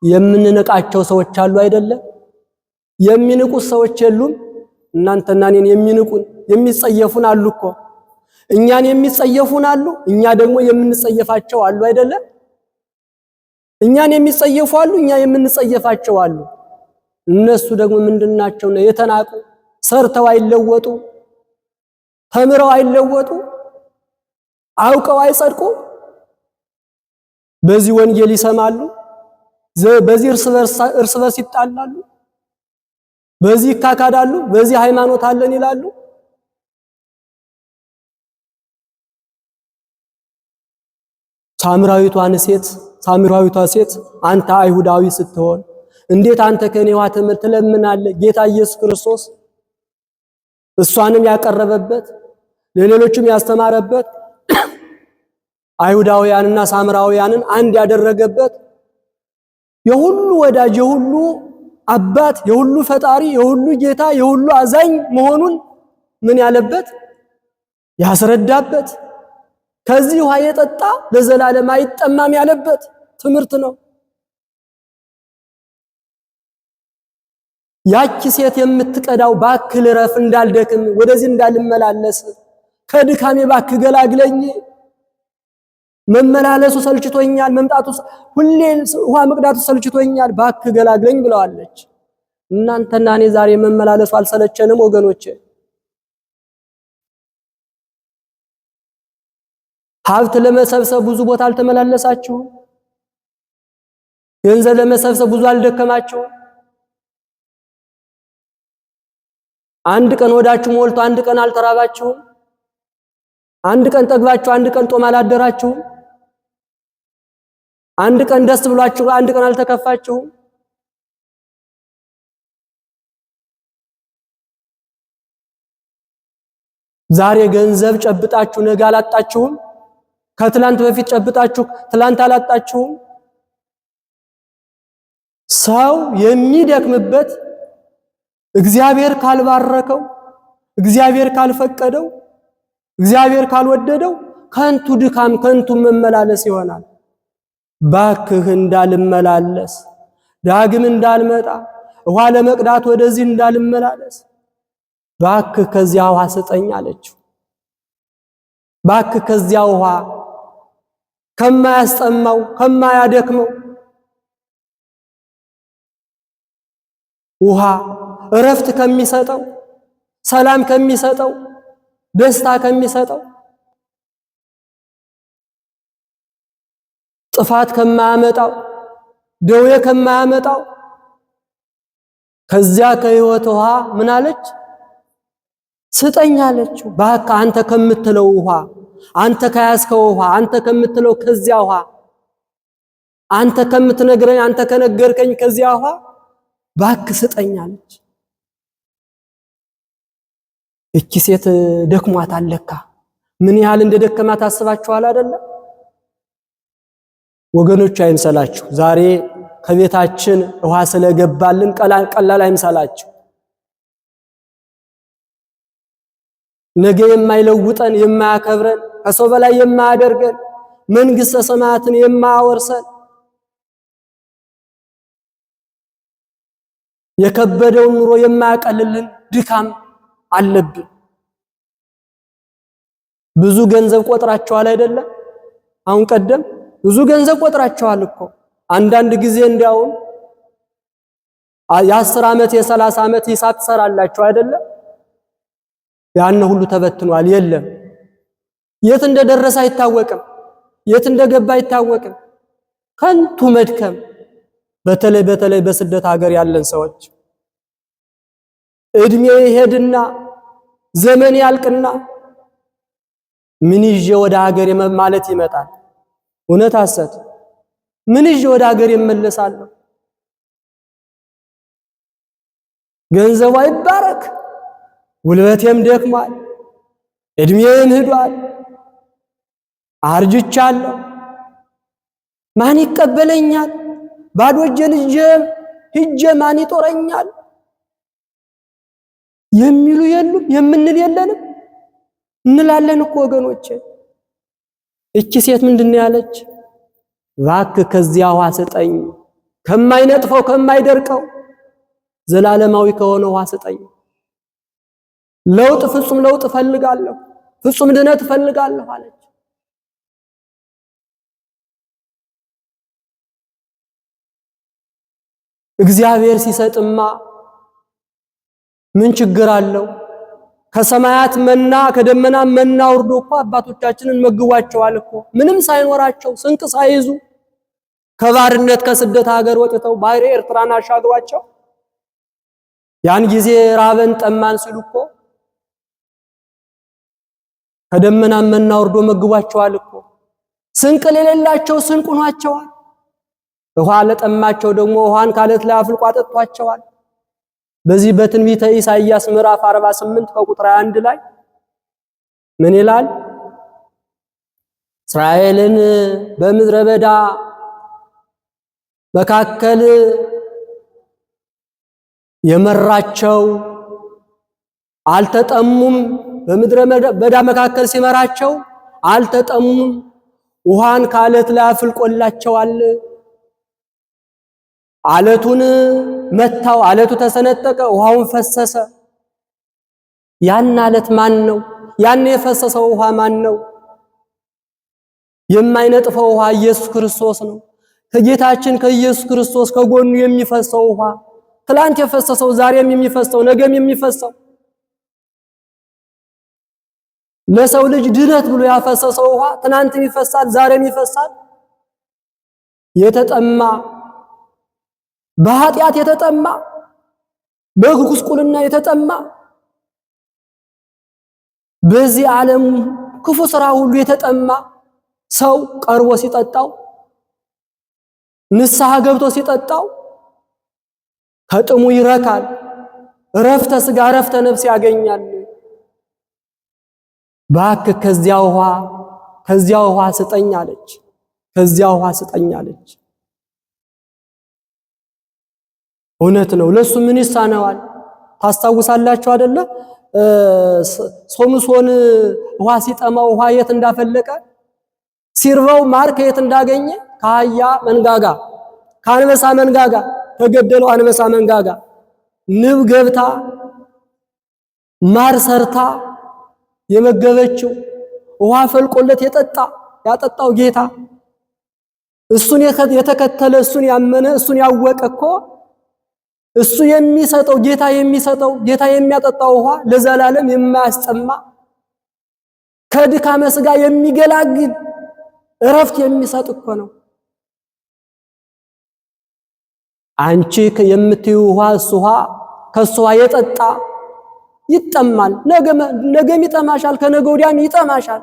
የምንንቃቸው ሰዎች አሉ አይደለ? የሚንቁት ሰዎች የሉም? እናንተና እኔን የሚንቁን የሚጸየፉን አሉ እኮ። እኛን የሚጸየፉን አሉ፣ እኛ ደግሞ የምንጸየፋቸው አሉ አይደለ? እኛን የሚጸየፉ አሉ፣ እኛ የምንጸየፋቸው አሉ። እነሱ ደግሞ ምንድናቸው ነው? የተናቁ፣ ሰርተው አይለወጡ፣ ተምረው አይለወጡ፣ አውቀው አይጸድቁ። በዚህ ወንጌል ይሰማሉ፣ በዚህ እርስ በርስ ይጣላሉ፣ በዚህ ይካካዳሉ፣ በዚህ ሃይማኖት አለን ይላሉ። ሳምራዊቷ ሴት አንተ አይሁዳዊ ስትሆን እንዴት አንተ ከኔ ውሃ ትለምናለህ? ጌታ ኢየሱስ ክርስቶስ እሷንም ያቀረበበት ለሌሎችም ያስተማረበት አይሁዳውያንና ሳምራውያንን አንድ ያደረገበት የሁሉ ወዳጅ፣ የሁሉ አባት፣ የሁሉ ፈጣሪ፣ የሁሉ ጌታ፣ የሁሉ አዛኝ መሆኑን ምን ያለበት ያስረዳበት፣ ከዚህ ውሃ የጠጣ ለዘላለም አይጠማም ያለበት ትምህርት ነው። ያቺ ሴት የምትቀዳው ባክህ ልረፍ፣ እንዳልደክም፣ ወደዚህ እንዳልመላለስ፣ ከድካሜ ባክህ ገላግለኝ፣ መመላለሱ ሰልችቶኛል፣ መምጣቱ ሁሌ ውሃ መቅዳቱ ሰልችቶኛል፣ ባክህ ገላግለኝ ብለዋለች። እናንተና እኔ ዛሬ መመላለሱ አልሰለቸንም ወገኖቼ? ሀብት ለመሰብሰብ ብዙ ቦታ አልተመላለሳችሁም? ገንዘብ ለመሰብሰብ ብዙ አልደከማችሁም? አንድ ቀን ወዳችሁ ሞልቶ አንድ ቀን አልተራባችሁም? አንድ ቀን ጠግባችሁ አንድ ቀን ጦም አላደራችሁም? አንድ ቀን ደስ ብሏችሁ አንድ ቀን አልተከፋችሁም? ዛሬ ገንዘብ ጨብጣችሁ ነገ አላጣችሁም? ከትላንት በፊት ጨብጣችሁ ትላንት አላጣችሁም? ሰው የሚደክምበት እግዚአብሔር ካልባረከው፣ እግዚአብሔር ካልፈቀደው፣ እግዚአብሔር ካልወደደው ከንቱ ድካም፣ ከንቱ መመላለስ ይሆናል። ባክህ እንዳልመላለስ፣ ዳግም እንዳልመጣ፣ ውሃ ለመቅዳት ወደዚህ እንዳልመላለስ ባክህ ከዚያ ውሃ ስጠኝ አለችው። ባክህ ከዚያ ውሃ ከማያስጠማው ከማያደክመው ውሃ እረፍት ከሚሰጠው ሰላም ከሚሰጠው ደስታ ከሚሰጠው ጥፋት ከማያመጣው ደዌ ከማያመጣው ከዚያ ከሕይወት ውሃ ምን አለች? ስጠኝ አለችው። ባካ አንተ ከምትለው ውሃ፣ አንተ ከያዝከው ውሃ፣ አንተ ከምትለው ከዚያ ውሃ፣ አንተ ከምትነግረኝ፣ አንተ ከነገርከኝ ከዚያ ውሃ ባክ ስጠኝ አለች። እቺ ሴት ደክሟታል ለካ። ምን ያህል እንደደከማት አስባችኋል አይደለ? ወገኖች አይምሰላችሁ። ዛሬ ከቤታችን ውሃ ስለገባልን ቀላል አይምሰላችሁ። ነገ የማይለውጠን የማያከብረን ከሰው በላይ የማያደርገን መንግሥተ ሰማያትን የማያወርሰን የከበደውን ኑሮ የማያቀልልን ድካም አለብን። ብዙ ገንዘብ ቆጥራቸዋል አይደለም? አሁን ቀደም ብዙ ገንዘብ ቆጥራቸዋል እኮ። አንዳንድ ጊዜ እንዲያውም የ10 ዓመት የ30 ዓመት ሂሳብ ትሰራላችሁ አይደለም? ያን ሁሉ ተበትኗል። የለም የት እንደደረሰ አይታወቅም፣ የት እንደገባ አይታወቅም። ከንቱ መድከም። በተለይ በስደት ሀገር ያለን ሰዎች እድሜ ይሄድና ዘመን ያልቅና ምን ይዤ ወደ ሀገር ማለት ይመጣል። እውነት ሐሰት? ምን ይዤ ወደ ሀገር እመለሳለሁ? ገንዘቡ አይባረክ፣ ጉልበቴም ደክሟል፣ እድሜም ሄዷል፣ አርጅቻለሁ፣ ማን ይቀበለኛል? ባዶ እጄን ሂጄ ማን ይጦረኛል? የሚሉ የሉም፣ የምንል የለንም። እንላለን እኮ ወገኖቼ። እቺ ሴት ምንድን ያለች? እባክህ ከዚያ ውሃ ስጠኝ፣ ከማይነጥፈው ከማይደርቀው ዘላለማዊ ከሆነ ውሃ ስጠኝ። ለውጥ፣ ፍጹም ለውጥ እፈልጋለሁ፣ ፍጹም ድነት እፈልጋለሁ አለች። እግዚአብሔር ሲሰጥማ ምን ችግር አለው? ከሰማያት መና ከደመና መና ወርዶ እኮ አባቶቻችንን መግቧቸዋል እኮ ምንም ሳይኖራቸው ስንቅ ሳይዙ ከባርነት ከስደት ሀገር ወጥተው ባህረ ኤርትራን አሻግሯቸው ያን ጊዜ ራበን ጠማን ሲሉ እኮ ከደመና መና ወርዶ መግቧቸዋል እኮ። ስንቅ ለሌላቸው ስንቅ ሆኗቸዋል። ውሃ ለጠማቸው ደግሞ ውሃን ካለት ላይ አፍልቆ አጠጥቷቸዋል። በዚህ በትንቢተ ኢሳይያስ ምዕራፍ 48 ከቁጥር 1 ላይ ምን ይላል? እስራኤልን በምድረ በዳ መካከል የመራቸው አልተጠሙም። በምድረ በዳ መካከል ሲመራቸው አልተጠሙም። ውሃን ካለት ላይ አፍልቆላቸዋል። አለቱን መታው፣ አለቱ ተሰነጠቀ፣ ውሃውን ፈሰሰ። ያን አለት ማን ነው? ያን የፈሰሰው ውሃ ማን ነው? የማይነጥፈው ውሃ ኢየሱስ ክርስቶስ ነው። ከጌታችን ከኢየሱስ ክርስቶስ ከጎኑ የሚፈሰው ውሃ ትላንት የፈሰሰው ዛሬም የሚፈሰው ነገም የሚፈሰው ለሰው ልጅ ድነት ብሎ ያፈሰሰው ውሃ ትናንትም ይፈሳል፣ ዛሬም ይፈሳል። የተጠማ በኃጢአት የተጠማ በጉስቁልና የተጠማ በዚህ ዓለም ክፉ ስራ ሁሉ የተጠማ ሰው ቀርቦ ሲጠጣው ንስሐ ገብቶ ሲጠጣው ከጥሙ ይረካል። እረፍተ ሥጋ እረፍተ ነፍስ ያገኛል። እባክህ ከዚያ ውሃ ስጠኝ አለች። ከዚያ ውሃ ስጠኝ አለች። እውነት ነው። ለሱ ምን ይሳነዋል? ታስታውሳላችሁ አይደለ? ሶምሶን ውሃ ሲጠማው ውሃ የት እንዳፈለቀ ሲርበው ማር ከየት እንዳገኘ ከአህያ መንጋጋ ከአንበሳ መንጋጋ ከገደለው አንበሳ መንጋጋ ንብ ገብታ ማር ሰርታ የመገበችው ውሃ ፈልቆለት ያጠጣው ጌታ እሱን የተከተለ እሱን ያመነ እሱን ያወቀ እኮ እሱ የሚሰጠው ጌታ የሚያጠጣው ውሃ ለዘላለም የማያስጠማ ከድካመ ሥጋ የሚገላግል እረፍት የሚሰጥ እኮ ነው። አንቺ የምትይው ውሃ እሱ ውሃ ከሱ ውሃ የጠጣ ይጠማል። ነገም ይጠማሻል፣ ከነገ ወዲያም ይጠማሻል።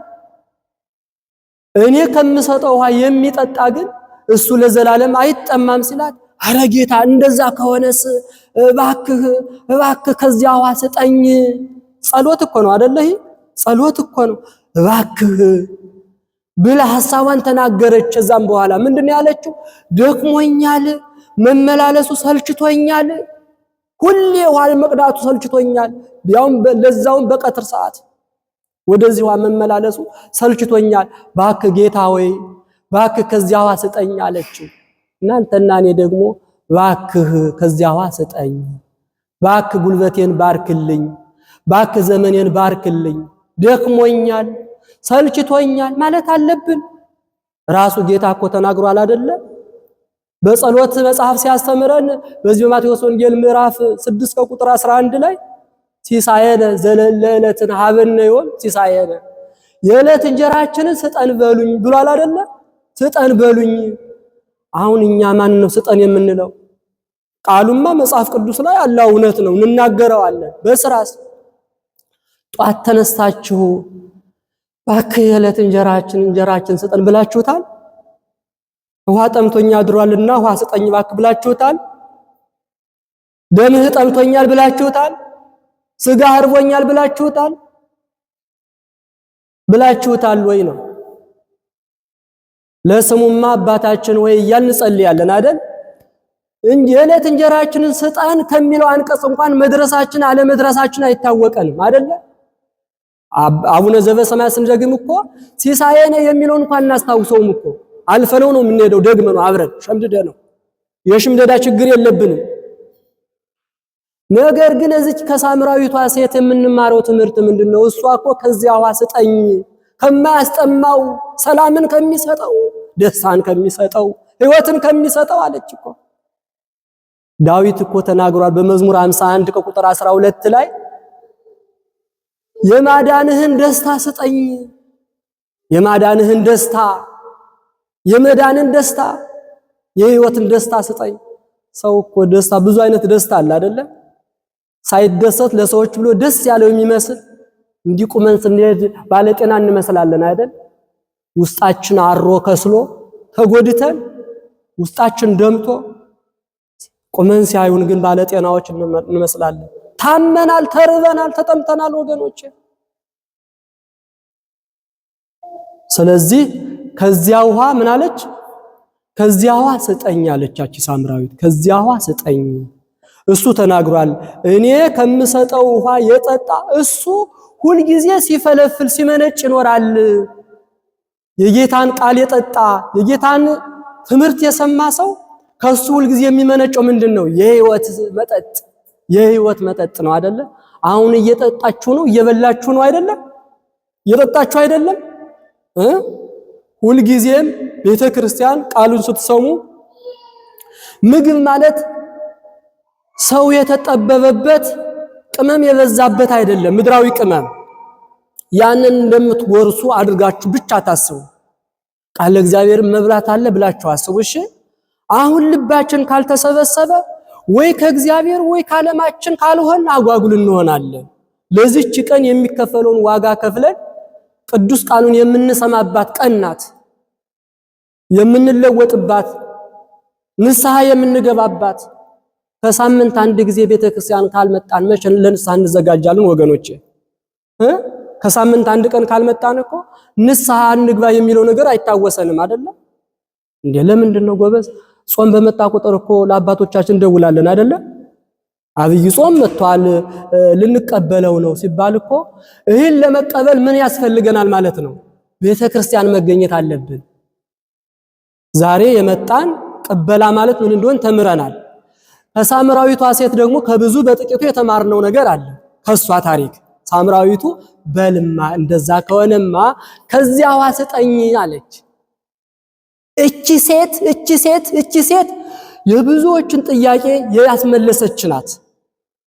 እኔ ከምሰጠው ውሃ የሚጠጣ ግን እሱ ለዘላለም አይጠማም ሲላት፣ አረ ጌታ እንደዛ ከሆነስ እባክህ ከዚያ ውሃ ስጠኝ። ጸሎት እኮ ነው አይደለ? ጸሎት እኮ ነው። እባክህ ብላ ሐሳቧን ተናገረች። እዛም በኋላ ምንድነው ያለችው? ደክሞኛል፣ መመላለሱ ሰልችቶኛል፣ ሁሌ ውሃ መቅዳቱ ሰልችቶኛል፣ ለዛውም በቀትር ሰዓት ወደዚህ ውሃ መመላለሱ ሰልችቶኛል። እባክህ ጌታ ሆይ እባክህ ከዚያ ውሃ ስጠኝ አለችው። እናንተና እኔ ደግሞ እባክህ ከዚያ ውሃ ስጠኝ፣ እባክህ ጉልበቴን ባርክልኝ፣ እባክህ ዘመኔን ባርክልኝ፣ ደክሞኛል ሰልችቶኛል ማለት አለብን። ራሱ ጌታ እኮ ተናግሯል አይደለ? በጸሎት መጽሐፍ ሲያስተምረን በዚህ በማቴዎስ ወንጌል ምዕራፍ 6 ቁጥር 11 ላይ ሲሳየነ ዘለለዕለትን ሀበነ ዮም ሲሳየነ የዕለት እንጀራችንን ስጠን በሉኝ ብሏል አይደለ? ስጠን በሉኝ። አሁን እኛ ማን ነው ስጠን የምንለው? ቃሉማ መጽሐፍ ቅዱስ ላይ አለ፣ እውነት ነው፣ እንናገረዋለን። በስራስ ጧት ተነስታችሁ እባክህ የዕለት እንጀራችን ስጠን ብላችሁታል? ውሃ ጠምቶኛ አድሯልና ውሃ ስጠኝ እባክህ ብላችሁታል? ደምህ ጠምቶኛል ብላችሁታል? ስጋ አርቦኛል ብላችሁታል ወይ ነው? ለስሙማ አባታችን ወይ እያልን እንጸልያለን አይደል? የዕለት እንጀራችንን ስጠን ከሚለው አንቀጽ እንኳን መድረሳችን አለመድረሳችን አይታወቀንም አይደለ? አቡነ ዘበሰማያት ስንደግም እኮ ሲሳየነ የሚለውን እንኳን እናስታውሰውም እኮ አልፈነው ነው የምንሄደው። ደግመ ነው አብረን ሸምድደ ነው። የሽምደዳ ችግር የለብንም። ነገር ግን እዚች ከሳምራዊቷ ሴት የምንማረው ትምህርት ምንድነው? እሷ እኮ ከዚያ ውሃ ስጠኝ ከማያስጠማው ሰላምን ከሚሰጠው ደስታን ከሚሰጠው ሕይወትን ከሚሰጠው አለች እኮ። ዳዊት እኮ ተናግሯል በመዝሙር 51 ቁጥር 12 ላይ የማዳንህን ደስታ ስጠኝ፣ የማዳንህን ደስታ፣ የመዳንን ደስታ፣ የሕይወትን ደስታ ስጠኝ። ሰው እኮ ደስታ ብዙ አይነት ደስታ አለ አይደለ? ሳይደሰት ለሰዎች ብሎ ደስ ያለው የሚመስል እንዲቁመን ስንሄድ ባለጤና እንመስላለን አይደል? ውስጣችን አሮ ከስሎ ተጎድተን ውስጣችን ደምቶ ቁመን ሲያዩን ግን ባለጤናዎች እንመስላለን። ታመናል፣ ተርበናል፣ ተጠምተናል ወገኖቼ። ስለዚህ ከዚያ ውሃ ምን አለች? ከዚያ ውሃ ስጠኝ አለቻች ሳምራዊት። ከዚያ ውሃ ስጠኝ። እሱ ተናግሯል። እኔ ከምሰጠው ውሃ የጠጣ እሱ ሁልጊዜ ሲፈለፍል ሲመነጭ ይኖራል። የጌታን ቃል የጠጣ የጌታን ትምህርት የሰማ ሰው ከሱ ሁልጊዜ የሚመነጨው ምንድነው? የሕይወት መጠጥ ነው አይደለ? አሁን እየጠጣችሁ ነው፣ እየበላችሁ ነው አይደለ? እየጠጣችሁ አይደለም? ሁልጊዜም ቤተክርስቲያን ቃሉን ስትሰሙ ምግብ ማለት ሰው የተጠበበበት ቅመም የበዛበት አይደለም። ምድራዊ ቅመም ያንን እንደምትወርሱ አድርጋችሁ ብቻ ታስቡ። ቃል እግዚአብሔር መብላት አለ ብላችሁ አስቡ። እሺ አሁን ልባችን ካልተሰበሰበ ወይ ከእግዚአብሔር ወይ ከዓለማችን ካልሆን አጓጉል እንሆናለን። ለዚህች ቀን የሚከፈለውን ዋጋ ከፍለን ቅዱስ ቃሉን የምንሰማባት ቀን ናት። የምንለወጥባት ንስሐ የምንገባባት። ከሳምንት አንድ ጊዜ ቤተክርስቲያን ካልመጣን መቼ ለንስሐ እንዘጋጃለን ወገኖቼ? ከሳምንት አንድ ቀን ካልመጣን እኮ ንስሐ እንግባ የሚለው ነገር አይታወሰንም አይደለም እንዴ? ለምንድን ነው ጎበዝ? ጾም በመጣ ቁጥር እኮ ለአባቶቻችን ደውላለን አይደለም? አብይ ጾም መጥቷል ልንቀበለው ነው ሲባል እኮ ይህን ለመቀበል ምን ያስፈልገናል ማለት ነው? ቤተክርስቲያን መገኘት አለብን። ዛሬ የመጣን ቅበላ ማለት ምን እንደሆነ ተምረናል። ከሳምራዊቷ ሴት ደግሞ ከብዙ በጥቂቱ የተማርነው ነገር አለ ከሷ ታሪክ። ሳምራዊቱ በልማ እንደዛ ከሆነማ ከዚያ ውሃ ስጠኝ አለች። እቺ ሴት የብዙዎችን ጥያቄ ያስመለሰች ናት።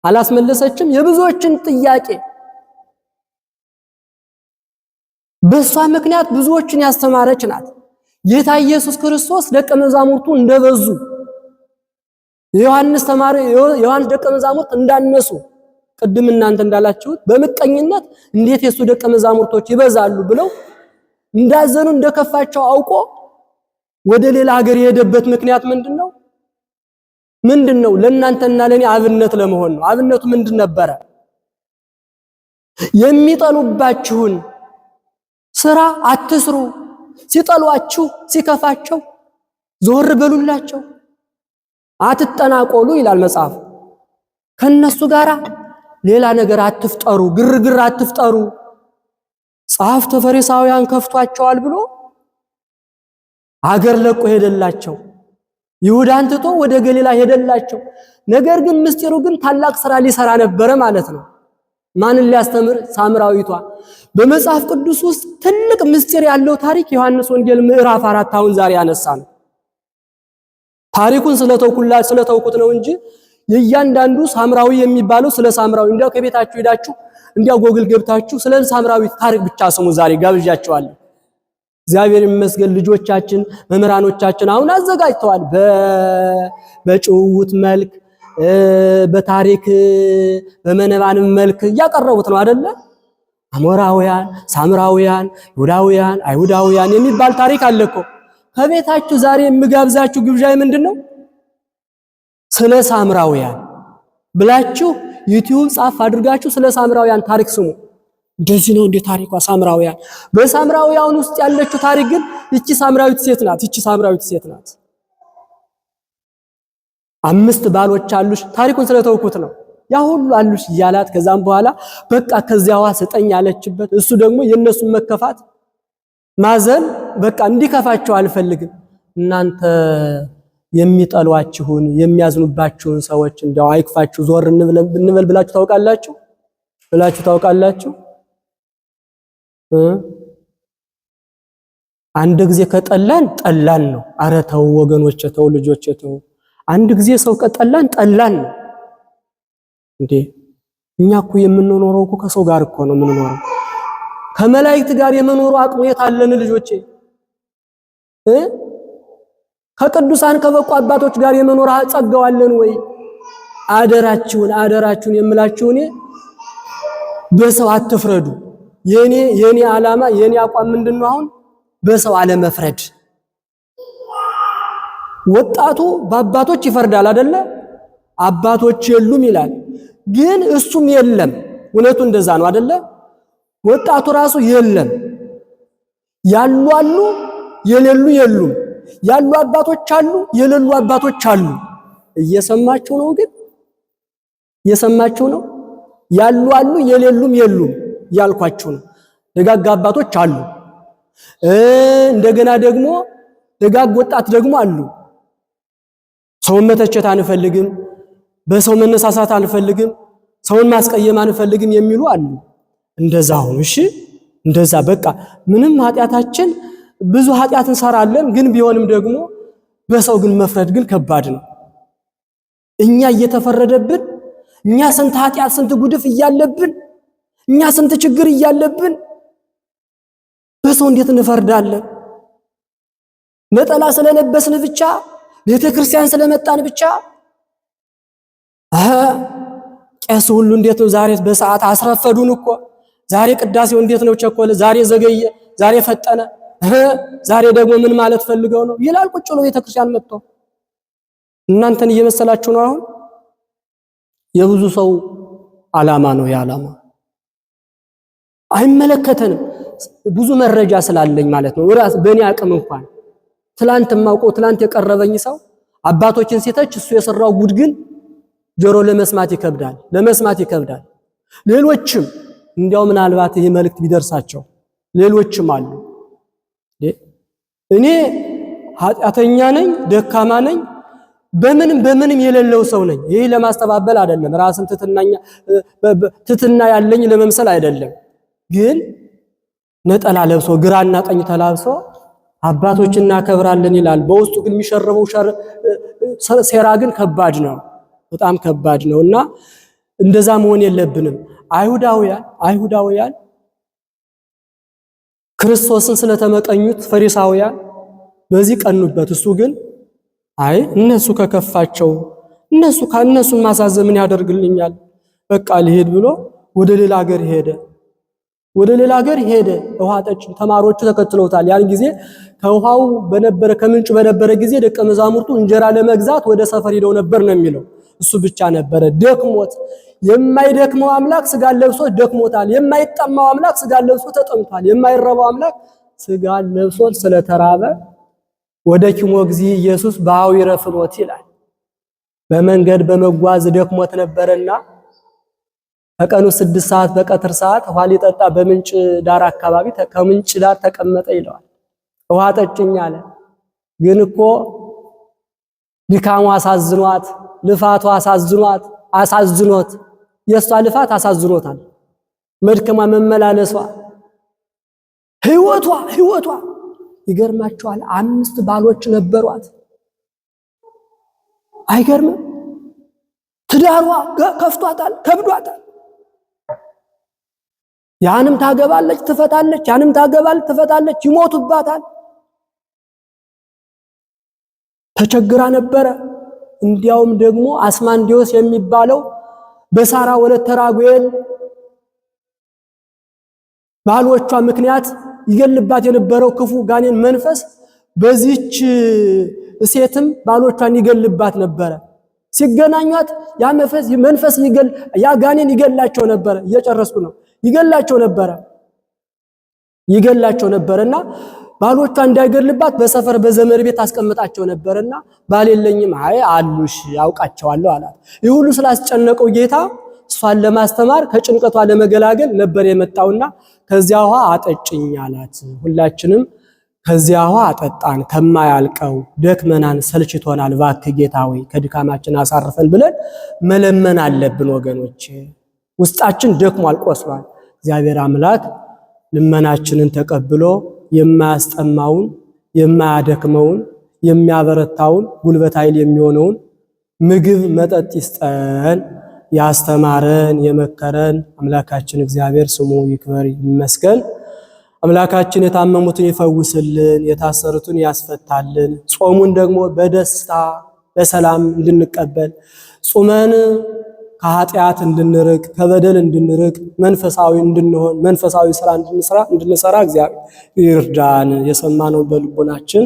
አላስመለሰችም? የብዙዎችን ጥያቄ በሷ ምክንያት ብዙዎችን ያስተማረች ናት። ጌታ ኢየሱስ ክርስቶስ ደቀ መዛሙርቱ እንደበዙ የዮሐንስ ደቀ መዛሙርት እንዳነሱ ቅድም እናንተ እንዳላችሁት በምቀኝነት እንዴት የሱ ደቀ መዛሙርቶች ይበዛሉ ብለው እንዳዘኑ እንደከፋቸው አውቆ ወደ ሌላ ሀገር የሄደበት ምክንያት ምንድነው? ለእናንተና ለኔ አብነት ለመሆን ነው። አብነቱ ምንድን ነበረ? የሚጠሉባችሁን ስራ አትስሩ፣ ሲጠሏችሁ ሲከፋቸው ዞር በሉላቸው፣ አትጠናቆሉ ይላል መጽሐፍ። ከነሱ ጋራ ሌላ ነገር አትፍጠሩ፣ ግርግር አትፍጠሩ። ጸሐፍተ ፈሪሳውያን ከፍቷቸዋል ብሎ አገር ለቆ ሄደላቸው። ይሁዳን ትቶ ወደ ገሊላ ሄደላቸው። ነገር ግን ምስጢሩ ግን ታላቅ ስራ ሊሰራ ነበረ ማለት ነው። ማንን ሊያስተምር? ሳምራዊቷ። በመጽሐፍ ቅዱስ ውስጥ ትልቅ ምስጢር ያለው ታሪክ ዮሐንስ ወንጌል ምዕራፍ 4 አሁን ዛሬ ያነሳ ነው። ታሪኩን ስለተውኩት ነው እንጂ የእያንዳንዱ ሳምራዊ የሚባለው ስለ ሳምራዊ እንዲያው ከቤታችሁ ሄዳችሁ እንዲያው ጎግል ገብታችሁ ስለ ሳምራዊ ታሪክ ብቻ ስሙ። ዛሬ ጋብዣቸዋለሁ። እግዚአብሔር ይመስገን ልጆቻችን መምህራኖቻችን አሁን አዘጋጅተዋል። በጭውውት መልክ በታሪክ በመነባንም መልክ እያቀረቡት ነው አይደለ? አሞራውያን፣ ሳምራውያን፣ ይሁዳውያን፣ አይሁዳውያን የሚባል ታሪክ አለ እኮ። ከቤታችሁ ዛሬ የምጋብዛችሁ ግብዣይ ምንድነው? ስለ ሳምራውያን ብላችሁ ዩቲዩብ ጻፍ አድርጋችሁ ስለ ሳምራውያን ታሪክ ስሙ። እንደዚህ ነው እንደ ታሪኳ ሳምራውያን። በሳምራውያን ውስጥ ያለችው ታሪክ ግን ይቺ ሳምራዊት ሴት ናት። 5 ባሎች አሉሽ። ታሪኩን ስለተውኩት ነው። ያ ሁሉ አሉሽ እያላት ከዛም በኋላ በቃ ከዚያዋ ስጠኝ ያለችበት እሱ ደግሞ የነሱን መከፋት ማዘን በቃ እንዲከፋቸው አልፈልግም። እናንተ የሚጠሏችሁን የሚያዝኑባችሁን ሰዎች እንደው አይክፋችሁ ዞር እንበል ብላችሁ ታውቃላችሁ? አንድ ጊዜ ጠላን ነው። አረ ተው ወገኖቼ፣ ተው ልጆቼ ተው። አንድ ጊዜ ሰው ከጠላን ነው እንዴ? እኛ እኮ የምንኖረው እኮ ከሰው ጋር እኮ ነው የምንኖረው። ከመላእክት ጋር የመኖሩ አቅሙ የት አለን ልጆቼ? ከቅዱሳን ከበቁ አባቶች ጋር የመኖር ጸጋው አለን ወይ? አደራችሁን የምላችሁ እኔ በሰው አትፍረዱ። የኔ ዓላማ የኔ አቋም ምንድነው? አሁን በሰው አለመፍረድ። ወጣቱ በአባቶች ይፈርዳል አይደለ? አባቶች የሉም ይላል፣ ግን እሱም የለም። እውነቱ እንደዛ ነው አይደለ? ወጣቱ ራሱ የለም። ያሉ አሉ፣ የሌሉ የሉም። ያሉ አባቶች አሉ፣ የሌሉ አባቶች አሉ። እየሰማችሁ ነው? ግን እየሰማችሁ ነው? ያሉ አሉ፣ የሌሉም የሉም ያልኳችሁ ነው። ደጋግ አባቶች አሉ፣ እንደገና ደግሞ ደጋግ ወጣት ደግሞ አሉ። ሰውን መተቸት አንፈልግም፣ በሰው መነሳሳት አንፈልግም፣ ሰውን ማስቀየም አንፈልግም የሚሉ አሉ። እንደዛ ሁኑ እሺ። እንደዛ በቃ ምንም ኃጢአታችን ብዙ ኃጢአት እንሰራለን፣ ግን ቢሆንም ደግሞ በሰው ግን መፍረድ ግን ከባድ ነው። እኛ እየተፈረደብን፣ እኛ ስንት ኃጢአት ስንት ጉድፍ እያለብን፣ እኛ ስንት ችግር እያለብን በሰው እንዴት እንፈርዳለን? ነጠላ ስለለበስን ብቻ ቤተክርስቲያን ስለመጣን ብቻ ቄስ ሁሉ እንዴት ነው ዛሬ በሰዓት አስረፈዱን እኮ። ዛሬ ቅዳሴው እንዴት ነው ቸኮለ፣ ዛሬ ዘገየ፣ ዛሬ ፈጠነ፣ ዛሬ ደግሞ ምን ማለት ፈልገው ነው ይላል ቁጭ ብሎ ቤተክርስቲያን መጥቶ። እናንተን እየመሰላችሁ ነው። አሁን የብዙ ሰው ዓላማ ነው የዓላማ አይመለከተንም። ብዙ መረጃ ስላለኝ ማለት ነው። ራስ በእኔ አቅም እንኳን ትላንት የቀረበኝ ሰው አባቶችን ሲተች እሱ የሰራው ጉድ ግን ጆሮ ለመስማት ይከብዳል። ሌሎችም እንዲያው ምናልባት ይሄ መልእክት ቢደርሳቸው ሌሎችም አሉ። እኔ ኃጢአተኛ ነኝ፣ ደካማ ነኝ፣ በምንም የሌለው ሰው ነኝ። ይሄ ለማስተባበል አይደለም፣ ራስን ትትና ያለኝ ለመምሰል አይደለም። ግን ነጠላ ለብሶ ግራና ቀኝ ተላብሶ አባቶች እናከብራለን ይላል። በውስጡ ግን የሚሸረበው ሴራ ግን ከባድ ነው፣ በጣም ከባድ ነውና እንደዛ መሆን የለብንም። አይሁዳውያን ክርስቶስን ስለተመቀኙት ፈሪሳውያን በዚህ ቀኑበት። እሱ ግን አይ እነሱ ከከፋቸው እነሱን ማሳዘን ምን ያደርግልኛል፣ በቃ ልሄድ ብሎ ወደ ሌላ ሀገር ሄደ። ውሃ ጠጭ ተማሪዎቹ ተከትለውታል። ያን ጊዜ ከውሃው ከምንጩ በነበረ ጊዜ ደቀ መዛሙርቱ እንጀራ ለመግዛት ወደ ሰፈር ሄደው ነበር ነው የሚለው። እሱ ብቻ ነበረ ደክሞት። የማይደክመው አምላክ ስጋ ለብሶ ደክሞታል። የማይጠማው አምላክ ስጋ ለብሶ ተጠምቷል። የማይረባው አምላክ ስጋ ለብሶ ስለተራበ ወደ ኪሞ ጊዜ ኢየሱስ በአዊረ ፍኖት ይላል። በመንገድ በመጓዝ ደክሞት ነበርና ከቀኑ 6 ሰዓት በቀትር ሰዓት ውሃ ሊጠጣ በምንጭ ዳር አካባቢ ከምንጭ ዳር ተቀመጠ ይለዋል። ውሃ ጠጭኝ አለ። ግን እኮ ድካሙ አሳዝኗት፣ ልፋቱ አሳዝኖት የሷ ልፋት አሳዝኖታል። መድከማ መመላለሷ ህይወቷ ይገርማቸዋል። 5 ባሎች ነበሯት። አይገርምም? ትዳሯ ከብዷታል። ያንም ታገባለች ትፈታለች፣ ይሞቱባታል። ተቸግራ ነበረ። እንዲያውም ደግሞ አስማንዲዮስ የሚባለው በሳራ ወለተ ራጉኤል ባሎቿ ምክንያት ይገልባት የነበረው ክፉ ጋኔን መንፈስ በዚህች ሴትም ባሎቿን ይገልባት ነበረ። ሲገናኟት ያ መንፈስ ያ ጋኔን ይገላቸው ነበር። እየጨረስኩ ነው። ይገላቸው ነበርና ባሎቿ እንዳይገልባት በሰፈር በዘመድ ቤት አስቀምጣቸው ነበርና ባል የለኝም አሉሽ ያውቃቸዋለሁ አላት። ይህ ሁሉ ስላስጨነቀው ጌታ እሷን ለማስተማር ከጭንቀቷ ለመገላገል ነበር የመጣውና ከዚያ ውሃ አጠጭኝ አላት። ሁላችንም ከዚያ ውሃ አጠጣን ከማያልቀው ደክመናን ሰልችቶናል፣ እባክህ ጌታ ሆይ ከድካማችን አሳርፈን ብለን መለመን አለብን ወገኖች። ውስጣችን ደክሟል፣ ቆስሏል። እግዚአብሔር አምላክ ልመናችንን ተቀብሎ የማያስጠማውን የማያደክመውን የሚያበረታውን ጉልበት ኃይል የሚሆነውን ምግብ መጠጥ ይስጠን። ያስተማረን የመከረን አምላካችን እግዚአብሔር ስሙ ይክበር ይመስገን። አምላካችን የታመሙትን ይፈውስልን፣ የታሰሩትን ያስፈታልን። ጾሙን ደግሞ በደስታ በሰላም እንድንቀበል ጾመን ከኃጢአት እንድንርቅ ከበደል እንድንርቅ መንፈሳዊ እንድንሆን መንፈሳዊ ስራ እንድንሰራ እግዚአብሔር ይርዳን። የሰማነው በልቦናችን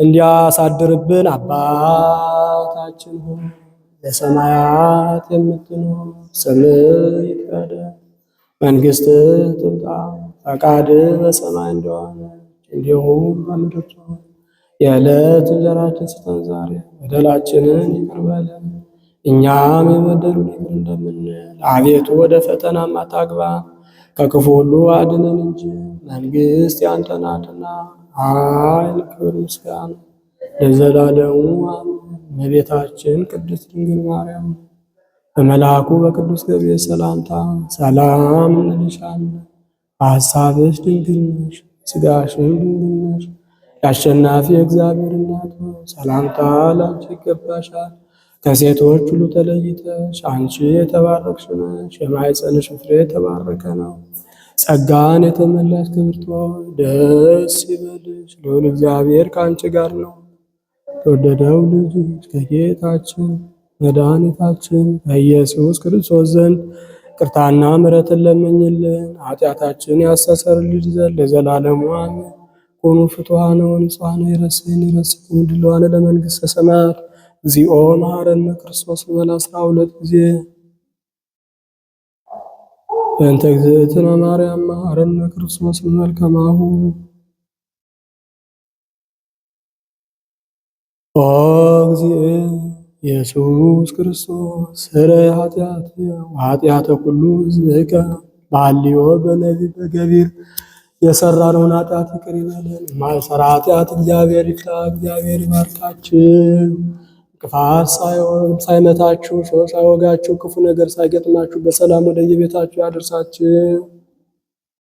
እንዲያሳድርብን። አባታችን ሆይ በሰማያት የምትኖር ስምህ ይቀደስ፣ መንግሥትህ ትምጣ፣ ፈቃድህ በሰማይ እንደሆነች እንዲሁም በምድር ትሁን። የዕለት እንጀራችንን ስጠን ዛሬ፣ በደላችንን ይቅር በለን እኛም የበደሉንን ይቅር እንደምንል፣ አቤቱ ወደ ፈተናም አታግባን ከክፉ ሁሉ አድነን እንጂ መንግሥት ያንተ ናትና፣ ኃይል፣ ክብር፣ ምስጋና ለዘላለሙ አሜን። እመቤታችን ቅድስት ድንግል ማርያም በመልአኩ በቅዱስ ገብርኤል ሰላምታ ሰላም እንልሻለን። በሐሳብሽ ድንግል ነሽ፣ ሥጋሽም ድንግል ነሽ። የአሸናፊ እግዚአብሔር እናት ሰላምታ ላንቺ ይገባሻል። ከሴቶች ሁሉ ተለይተሽ አንቺ የተባረክሽ ነሽ፣ የማኅፀንሽ ፍሬ የተባረከ ነው። ጸጋን የተመላሽ ክብርት ሆይ ደስ ይበልሽ፣ ልዑል እግዚአብሔር ከአንቺ ጋር ነው። ተወደደው ልጅሽ ከጌታችን መድኃኒታችን ከኢየሱስ ክርስቶስ ዘንድ ይቅርታና ምሕረትን ለምኝልን ኃጢአታችን ያስተሰርይልን ዘንድ ለዘላለሙ አሜን። ኮኑ ፍቱሐነ ወንጹሐነ ይረሴን ይረስኩን ድልዋነ ለመንግሥተ ሰማያት እግዚኦ መሐረነ ክርስቶስ በል 12 ጊዜ በእንተ እግዝእትነ ማርያም መሐረነ ክርስቶስ በል ከማሁ። ኦ እግዚእ ኢየሱስ ክርስቶስ ስረይ ኃጢአተ ኩሉ ሕዝብከ በሐልዮ በነቢብ በገቢር የሰራነውን ኃጢአት ይቅር ይበለን። የማይሰራ ኃጢአት እግዚአብሔር ይፍታ። እግዚአብሔር ይባርካችሁ። እንቅፋት ሳይመታችሁ ሰው ሳይወጋችሁ ክፉ ነገር ሳይገጥማችሁ በሰላም ወደ የቤታችሁ ያደርሳችሁ።